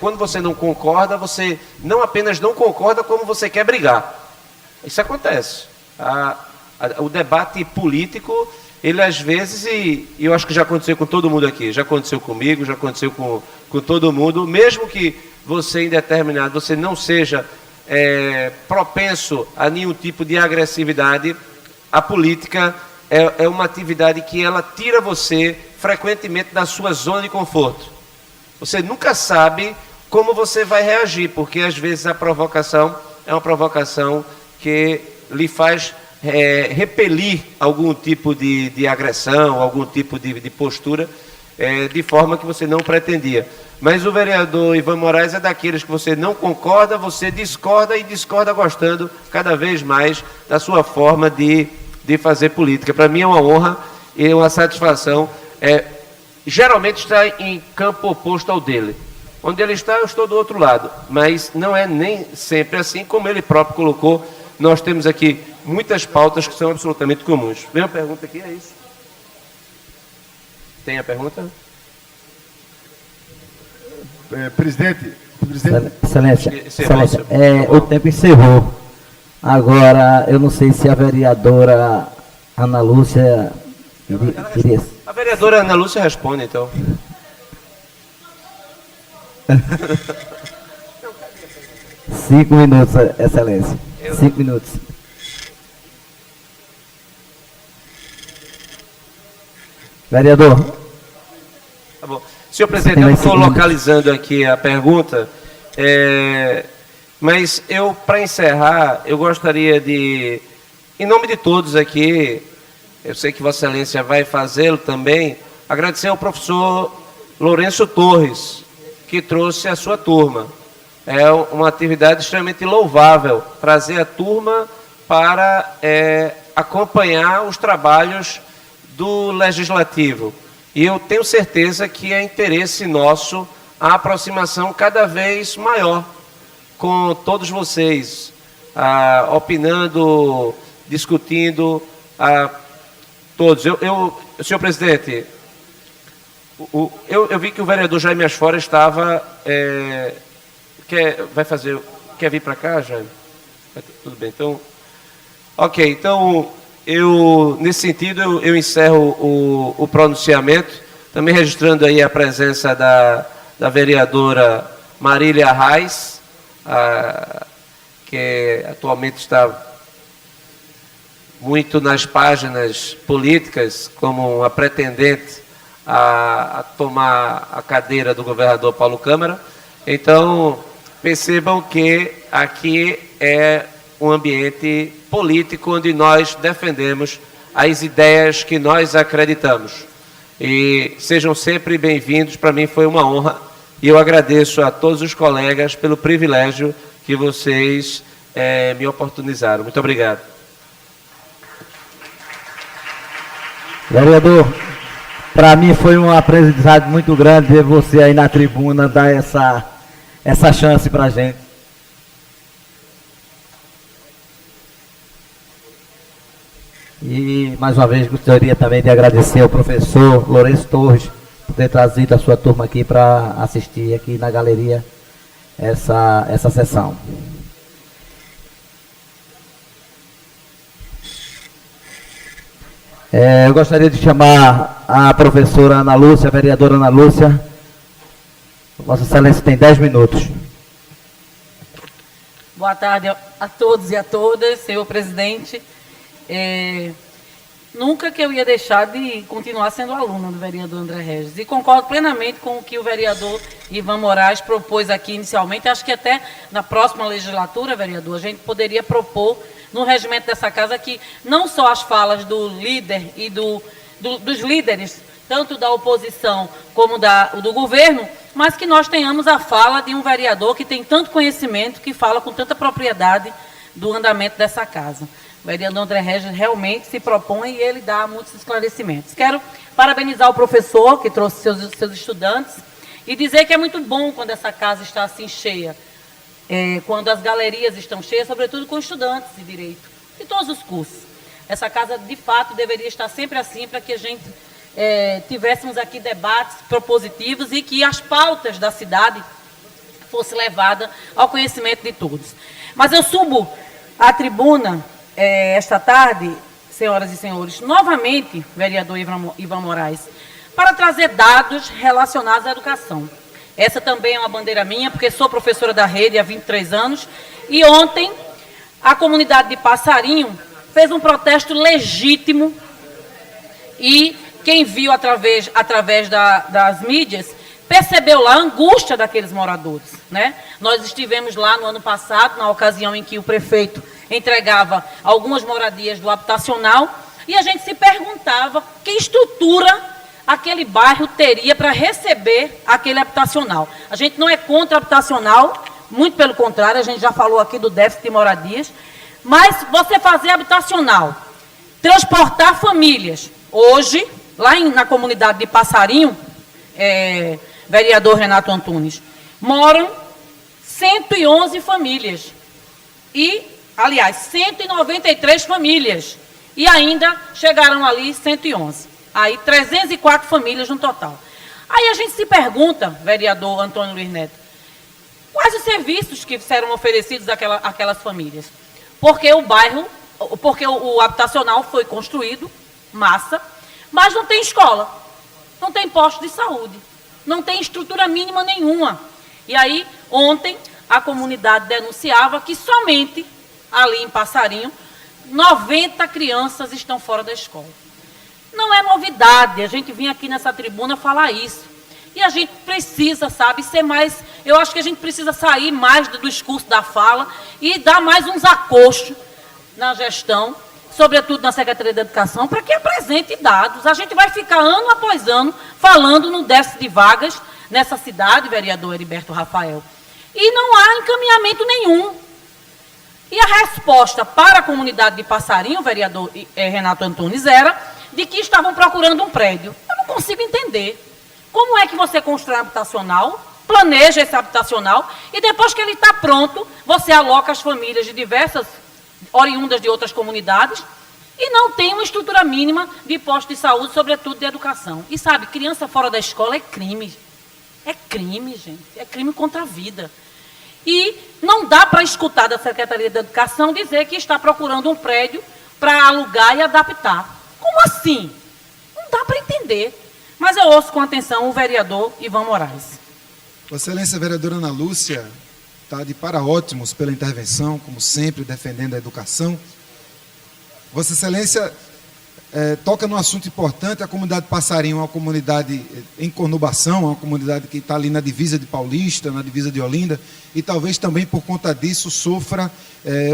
quando você não concorda, você não apenas não concorda, como você quer brigar. Isso acontece. O debate político, ele às vezes, e eu acho que já aconteceu com todo mundo aqui, já aconteceu comigo, já aconteceu com todo mundo, mesmo que você em determinado, você não seja propenso a nenhum tipo de agressividade, a política é uma atividade que ela tira você frequentemente da sua zona de conforto. Você nunca sabe como você vai reagir, porque às vezes a provocação é uma provocação que lhe faz repelir algum tipo de agressão, algum tipo de postura, de forma que você não pretendia. Mas o vereador Ivan Moraes é daqueles que você não concorda, você discorda e discorda gostando cada vez mais da sua forma de fazer política. Para mim é uma honra e uma satisfação. Geralmente está em campo oposto ao dele. Onde ele está, eu estou do outro lado. Mas não é nem sempre assim, como ele próprio colocou. Nós temos aqui muitas pautas que são absolutamente comuns. Vem uma pergunta aqui, é isso? Tem a pergunta? Presidente. Excelência, o tempo encerrou. Agora, eu não sei se a vereadora Ana Lúcia queria... vereadora Ana Lúcia responde, então. Cinco minutos, Excelência. 5 minutos. Vereador. Tá bom. Senhor presidente, eu estou localizando aqui a pergunta, mas eu, para encerrar, eu gostaria de, em nome de todos aqui, eu sei que Vossa Excelência vai fazê-lo também, agradecer ao professor Lourenço Torres, que trouxe a sua turma. É uma atividade extremamente louvável, trazer a turma para acompanhar os trabalhos do Legislativo. E eu tenho certeza que é interesse nosso a aproximação cada vez maior com todos vocês, opinando, discutindo, todos. Senhor presidente, eu vi que o vereador Jaime Asfora estava... Quer vir para cá, Jaime? Tudo bem, então... Ok, então... nesse sentido, eu encerro o pronunciamento, também registrando aí a presença da vereadora Marília Reis, que atualmente está muito nas páginas políticas, como uma pretendente a tomar a cadeira do governador Paulo Câmara. Então, percebam que aqui é um ambiente político onde nós defendemos as ideias que nós acreditamos. E sejam sempre bem-vindos, para mim foi uma honra, e eu agradeço a todos os colegas pelo privilégio que vocês me oportunizaram. Muito obrigado. Vereador, para mim foi um aprendizado muito grande ver você aí na tribuna dar essa chance para a gente. E, mais uma vez, gostaria também de agradecer ao professor Lourenço Torres por ter trazido a sua turma aqui para assistir aqui na galeria essa sessão. Eu gostaria de chamar a professora Ana Lúcia, a vereadora Ana Lúcia. Vossa Excelência tem 10 minutos. Boa tarde a todos e a todas, senhor presidente. Nunca que eu ia deixar de continuar sendo aluna do vereador André Regis. E concordo plenamente com o que o vereador Ivan Moraes propôs aqui inicialmente. Acho que até na próxima legislatura, vereador, a gente poderia propor no regimento dessa casa que não só as falas do líder e dos líderes, tanto da oposição como do governo, mas que nós tenhamos a fala de um vereador que tem tanto conhecimento, que fala com tanta propriedade do andamento dessa casa. O vereador André Regis realmente se propõe e ele dá muitos esclarecimentos. Quero parabenizar o professor que trouxe seus estudantes e dizer que é muito bom quando essa casa está assim cheia, quando as galerias estão cheias, sobretudo com estudantes de direito, de todos os cursos. Essa casa, de fato, deveria estar sempre assim para que a gente tivéssemos aqui debates propositivos e que as pautas da cidade fossem levadas ao conhecimento de todos. Mas eu subo à tribuna esta tarde, senhoras e senhores, novamente, vereador Ivan Moraes, para trazer dados relacionados à educação. Essa também é uma bandeira minha, porque sou professora da rede há 23 anos, e ontem a comunidade de Passarinho fez um protesto legítimo, e quem viu através das mídias percebeu lá a angústia daqueles moradores, né? Nós estivemos lá no ano passado, na ocasião em que o prefeito entregava algumas moradias do habitacional, e a gente se perguntava que estrutura aquele bairro teria para receber aquele habitacional. A gente não é contra habitacional, muito pelo contrário, a gente já falou aqui do déficit de moradias, mas você fazer habitacional, transportar famílias. Hoje, lá na comunidade de Passarinho, vereador Renato Antunes, moram 111 famílias. Aliás, 193 famílias. E ainda chegaram ali 111. Aí 304 famílias no total. Aí a gente se pergunta, vereador Antônio Luiz Neto, quais os serviços que serão oferecidos àquelas famílias? Porque o habitacional foi construído, massa, mas não tem escola. não tem posto de saúde, não tem estrutura mínima nenhuma. E aí, ontem, a comunidade denunciava que somente ali em Passarinho, 90 crianças estão fora da escola. Não é novidade, a gente vinha aqui nessa tribuna falar isso. E a gente precisa, sabe, ser mais... Eu acho que a gente precisa sair mais do discurso da fala e dar mais uns acostos na gestão, sobretudo na Secretaria da Educação, para que apresente dados. A gente vai ficar ano após ano falando no déficit de vagas nessa cidade, vereador Heriberto Rafael. E não há encaminhamento nenhum. E a resposta para a comunidade de Passarinho, o vereador Renato Antunes, era de que estavam procurando um prédio. Eu não consigo entender. Como é que você constrói um habitacional, planeja esse habitacional, e depois que ele está pronto, você aloca as famílias de diversas, oriundas de outras comunidades, e não tem uma estrutura mínima de posto de saúde, sobretudo de educação. E sabe, criança fora da escola é crime. É crime, gente. É crime contra a vida. E não dá para escutar da Secretaria da Educação dizer que está procurando um prédio para alugar e adaptar. Como assim? Não dá para entender. Mas eu ouço com atenção o vereador Ivan Moraes. Vossa Excelência, vereadora Ana Lúcia, está de paraótimos pela intervenção, como sempre, defendendo a educação. Vossa Excelência toca num assunto importante. A comunidade Passarinho é uma comunidade em conurbação, é uma comunidade que está ali na divisa de Paulista, na divisa de Olinda, e talvez também por conta disso sofra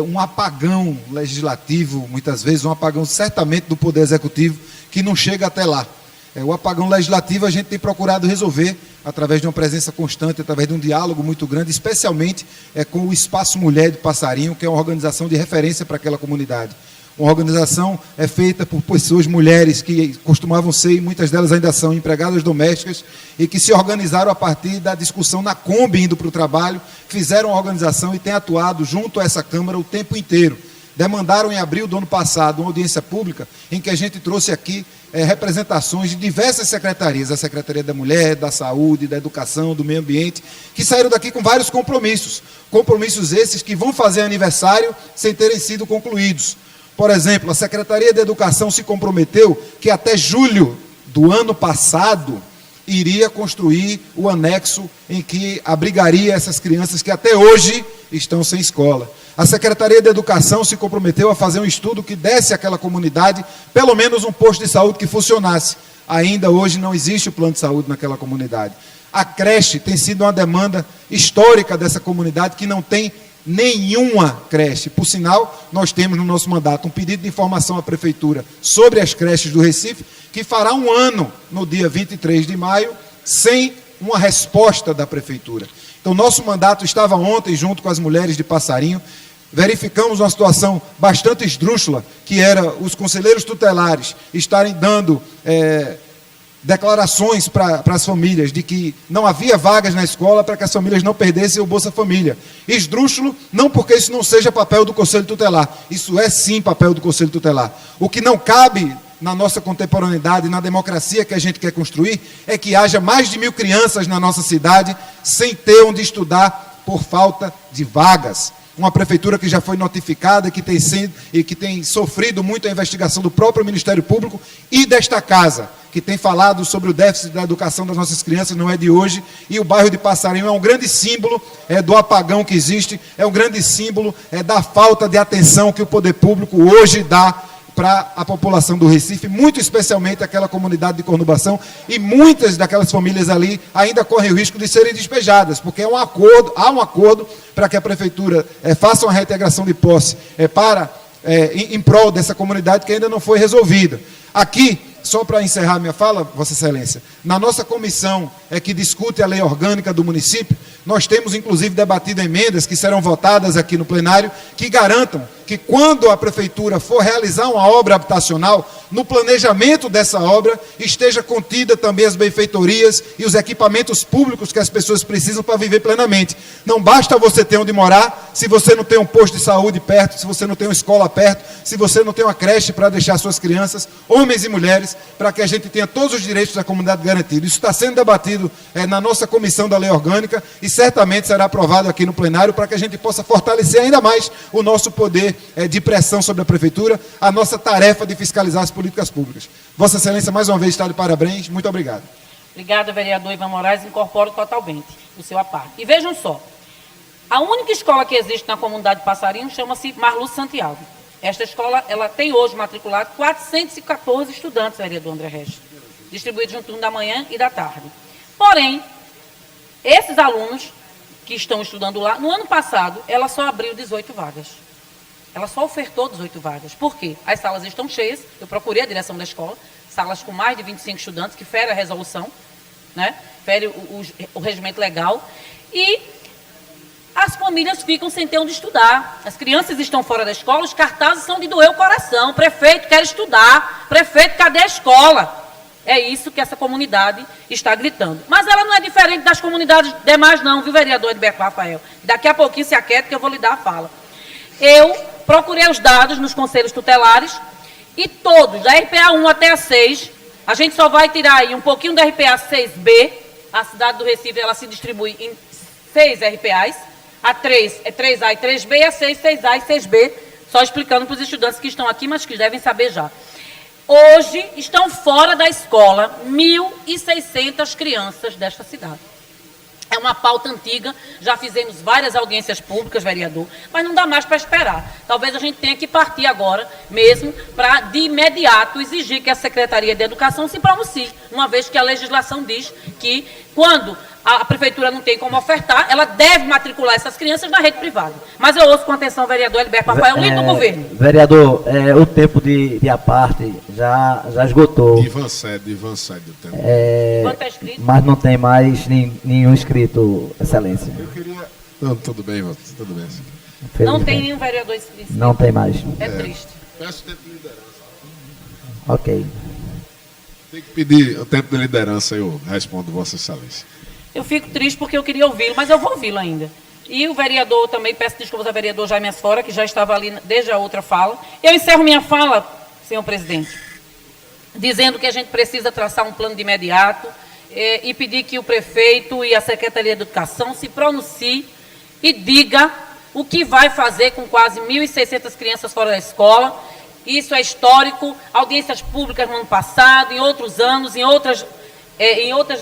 um apagão legislativo, muitas vezes, um apagão certamente do Poder Executivo, que não chega até lá. O apagão legislativo a gente tem procurado resolver através de uma presença constante, através de um diálogo muito grande, especialmente com o Espaço Mulher de Passarinho, que é uma organização de referência para aquela comunidade. Uma organização feita por pessoas, mulheres, que costumavam ser, e muitas delas ainda são, empregadas domésticas, e que se organizaram a partir da discussão na Kombi, indo para o trabalho, fizeram a organização e têm atuado junto a essa Câmara o tempo inteiro. Demandaram em abril do ano passado uma audiência pública em que a gente trouxe aqui representações de diversas secretarias, a Secretaria da Mulher, da Saúde, da Educação, do Meio Ambiente, que saíram daqui com vários compromissos. Compromissos esses que vão fazer aniversário sem terem sido concluídos. Por exemplo, a Secretaria da Educação se comprometeu que até julho do ano passado iria construir o anexo em que abrigaria essas crianças que até hoje estão sem escola. A Secretaria da Educação se comprometeu a fazer um estudo que desse àquela comunidade pelo menos um posto de saúde que funcionasse. Ainda hoje não existe o plano de saúde naquela comunidade. A creche tem sido uma demanda histórica dessa comunidade, que não tem nenhuma creche. Por sinal, nós temos no nosso mandato um pedido de informação à Prefeitura sobre as creches do Recife, que fará um ano no dia 23 de maio, sem uma resposta da Prefeitura. Então, nosso mandato estava ontem, junto com as mulheres de Passarinho, verificamos uma situação bastante esdrúxula, que era os conselheiros tutelares estarem dando declarações para as famílias de que não havia vagas na escola para que as famílias não perdessem o Bolsa Família. Esdrúxulo, não porque isso não seja papel do Conselho Tutelar, isso é sim papel do Conselho Tutelar. O que não cabe na nossa contemporaneidade, na democracia que a gente quer construir, é que haja mais de 1.000 crianças na nossa cidade sem ter onde estudar por falta de vagas. Uma prefeitura que já foi notificada e que tem sofrido muito a investigação do próprio Ministério Público e desta casa, que tem falado sobre o déficit da educação das nossas crianças, não é de hoje, e o bairro de Passarinho é um grande símbolo do apagão que existe, é um grande símbolo da falta de atenção que o poder público hoje dá para a população do Recife, muito especialmente aquela comunidade de conurbação, e muitas daquelas famílias ali ainda correm o risco de serem despejadas, porque há um acordo para que a Prefeitura faça uma reintegração de posse em prol dessa comunidade que ainda não foi resolvida. Aqui, só para encerrar minha fala, Vossa Excelência, na nossa comissão que discute a lei orgânica do município, nós temos inclusive debatido emendas que serão votadas aqui no plenário, que garantam que quando a Prefeitura for realizar uma obra habitacional, no planejamento dessa obra esteja contida também as benfeitorias e os equipamentos públicos que as pessoas precisam para viver plenamente. Não basta você ter onde morar, se você não tem um posto de saúde perto, se você não tem uma escola perto, se você não tem uma creche para deixar suas crianças, homens e mulheres, para que a gente tenha todos os direitos da comunidade garantidos. Isso está sendo debatido na nossa comissão da lei orgânica e certamente será aprovado aqui no plenário para que a gente possa fortalecer ainda mais o nosso poder ser de pressão sobre a Prefeitura a nossa tarefa de fiscalizar as políticas públicas. Vossa Excelência, mais uma vez, está de parabéns. Muito obrigado. Obrigada, vereador Ivan Moraes, incorporo totalmente o seu à parte. E vejam só, a única escola que existe na comunidade de Passarinho chama-se Marluz Santiago. Esta escola, ela tem hoje matriculado 414 estudantes, vereador André Regis, distribuídos no turno da manhã e da tarde. Porém, esses alunos que estão estudando lá, no ano passado, ela só abriu 18 vagas. Ela só ofertou 18 vagas. Por quê? As salas estão cheias, eu procurei a direção da escola, salas com mais de 25 estudantes, que fere a resolução, né? Fere o regimento legal, e as famílias ficam sem ter onde estudar. As crianças estão fora da escola, os cartazes são de doer o coração. Prefeito, quer estudar. Prefeito, cadê a escola? É isso que essa comunidade está gritando. Mas ela não é diferente das comunidades demais não, viu, vereador Edberto Rafael? Daqui a pouquinho se aquieta que eu vou lhe dar a fala. Eu procurei os dados nos conselhos tutelares e todos, da RPA 1 até a 6, a gente só vai tirar aí um pouquinho da RPA 6B, a cidade do Recife ela se distribui em 6 RPAs, a 3 é 3A e 3B, e a 6, 6A e 6B, só explicando para os estudantes que estão aqui, mas que devem saber já. Hoje estão fora da escola 1.600 crianças desta cidade. É uma pauta antiga, já fizemos várias audiências públicas, vereador, mas não dá mais para esperar. Talvez a gente tenha que partir agora mesmo para, de imediato, exigir que a Secretaria de Educação se pronuncie, uma vez que a legislação diz que, quando a Prefeitura não tem como ofertar, ela deve matricular essas crianças na rede privada. Mas eu ouço com atenção o vereador Edberto Rafael, líder do governo. Vereador, o tempo de a parte já esgotou. Ivan cede o tempo. Quanto é inscrito? Mas não tem mais nenhum inscrito, Excelência. Eu queria... Não, tudo bem, Ivan, tudo bem. Não tem nenhum vereador inscrito. Não tem mais. É triste. Peço tempo de liderança. Ok. Tem que pedir o tempo de liderança, eu respondo, Vossa Excelência. Eu fico triste porque eu queria ouvi-lo, mas eu vou ouvi-lo ainda. E o vereador também, peço desculpas ao vereador Jaime Asfora, que já estava ali desde a outra fala. Eu encerro minha fala, senhor presidente, dizendo que a gente precisa traçar um plano de imediato e pedir que o prefeito e a Secretaria de Educação se pronuncie e diga o que vai fazer com quase 1.600 crianças fora da escola. Isso é histórico, audiências públicas no ano passado, em outros anos, em outras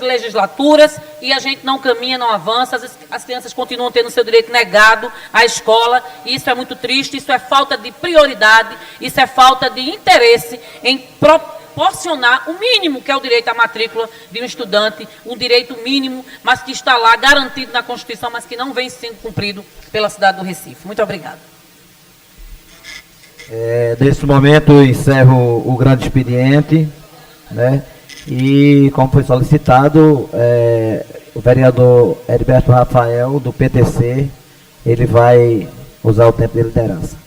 legislaturas, e a gente não caminha, não avança, as crianças continuam tendo seu direito negado à escola, e isso é muito triste, isso é falta de prioridade, isso é falta de interesse em proporcionar o mínimo que é o direito à matrícula de um estudante, um direito mínimo, mas que está lá garantido na Constituição, mas que não vem sendo cumprido pela cidade do Recife. Muito obrigado. Nesse momento, encerro o grande expediente, né? E, como foi solicitado, o vereador Heriberto Rafael, do PTC, ele vai usar o tempo de liderança.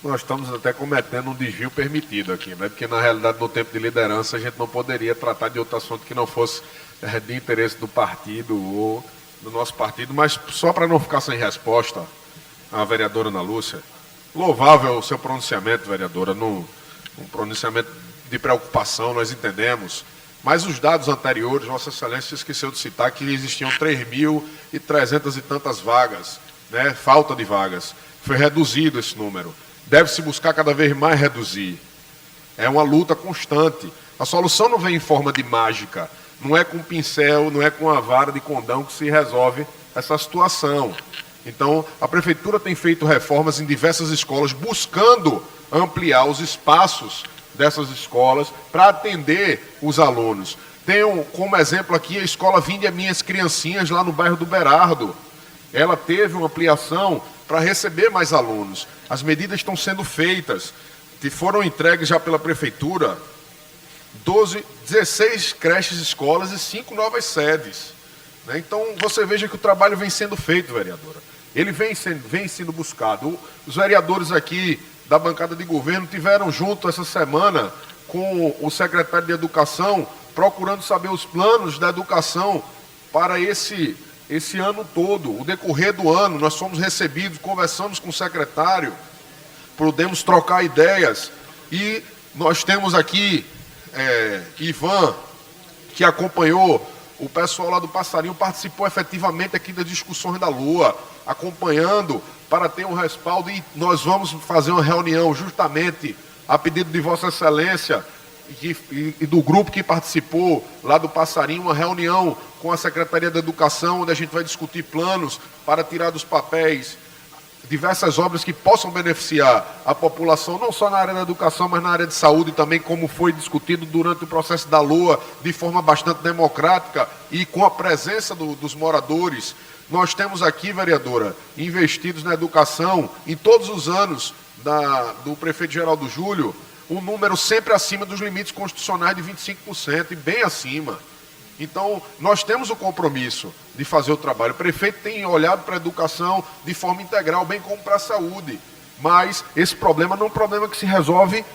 Nós estamos até cometendo um desvio permitido aqui, né? Porque, na realidade, no tempo de liderança, a gente não poderia tratar de outro assunto que não fosse de interesse do partido ou do nosso partido, mas só para não ficar sem resposta, a vereadora Ana Lúcia, louvável o seu pronunciamento, vereadora, um pronunciamento de preocupação, nós entendemos, mas os dados anteriores, Vossa Excelência esqueceu de citar que existiam 3.300 e tantas vagas, né? Falta de vagas, foi reduzido esse número. Deve-se buscar cada vez mais reduzir. É uma luta constante. A solução não vem em forma de mágica. Não é com um pincel, não é com a vara de condão que se resolve essa situação. Então, a Prefeitura tem feito reformas em diversas escolas, buscando ampliar os espaços dessas escolas para atender os alunos. Tenho como exemplo aqui a escola Vinde a Minhas Criancinhas, lá no bairro do Berardo. Ela teve uma ampliação para receber mais alunos. As medidas estão sendo feitas, que foram entregues já pela Prefeitura, 16 creches escolas e 5 novas sedes. Né? Então, você veja que o trabalho vem sendo feito, vereadora. Ele vem sendo buscado. Os vereadores aqui da bancada de governo tiveram junto essa semana com o secretário de Educação, procurando saber os planos da educação para esse ano todo, o decorrer do ano. Nós fomos recebidos, conversamos com o secretário, podemos trocar ideias E nós temos aqui Ivan, que acompanhou o pessoal lá do Passarinho, participou efetivamente aqui das discussões da Lua, acompanhando para ter um respaldo, e nós vamos fazer uma reunião justamente a pedido de Vossa Excelência e do grupo que participou lá do Passarinho, uma reunião com a Secretaria da Educação, onde a gente vai discutir planos para tirar dos papéis diversas obras que possam beneficiar a população, não só na área da educação, mas na área de saúde também, como foi discutido durante o processo da LOA, de forma bastante democrática e com a presença dos moradores. Nós temos aqui, vereadora, investidos na educação, em todos os anos do prefeito Geraldo Júlio, um número sempre acima dos limites constitucionais de 25%, e bem acima. Então, nós temos o compromisso de fazer o trabalho. O prefeito tem olhado para a educação de forma integral, bem como para a saúde. Mas esse problema não é um problema que se resolve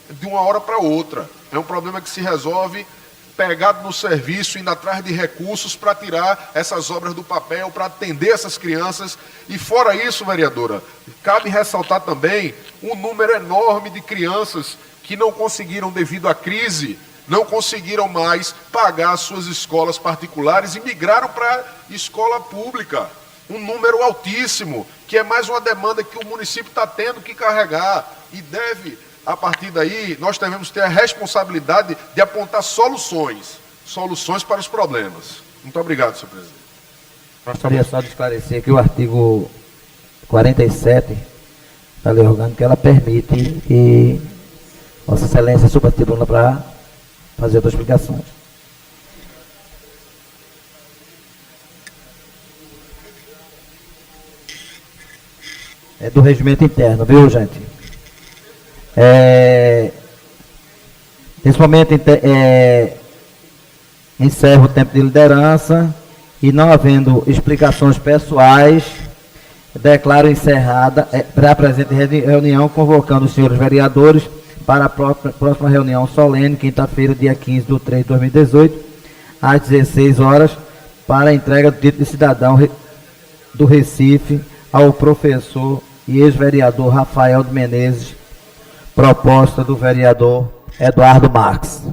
de uma hora para outra. É um problema que se resolve pegado no serviço, indo atrás de recursos para tirar essas obras do papel, para atender essas crianças. E fora isso, vereadora, cabe ressaltar também um número enorme de crianças que não conseguiram, devido à crise, não conseguiram mais pagar suas escolas particulares e migraram para a escola pública. Um número altíssimo, que é mais uma demanda que o município está tendo que carregar. E deve, a partir daí, nós devemos ter a responsabilidade de apontar soluções para os problemas. Muito obrigado, senhor presidente. Gostaria só de esclarecer que o artigo 47 da Lei Orgânica, ela permite que Vossa Excelência suba a tribuna para fazer outras explicações. É do regimento interno, viu, gente? Nesse momento, encerro o tempo de liderança e, não havendo explicações pessoais, declaro encerrada a presente reunião, convocando os senhores vereadores para a próxima reunião solene, quinta-feira, dia 15/3/2018, às 16 horas, para a entrega do título de cidadão do Recife ao professor e ex-vereador Rafael de Menezes, proposta do vereador Eduardo Marques.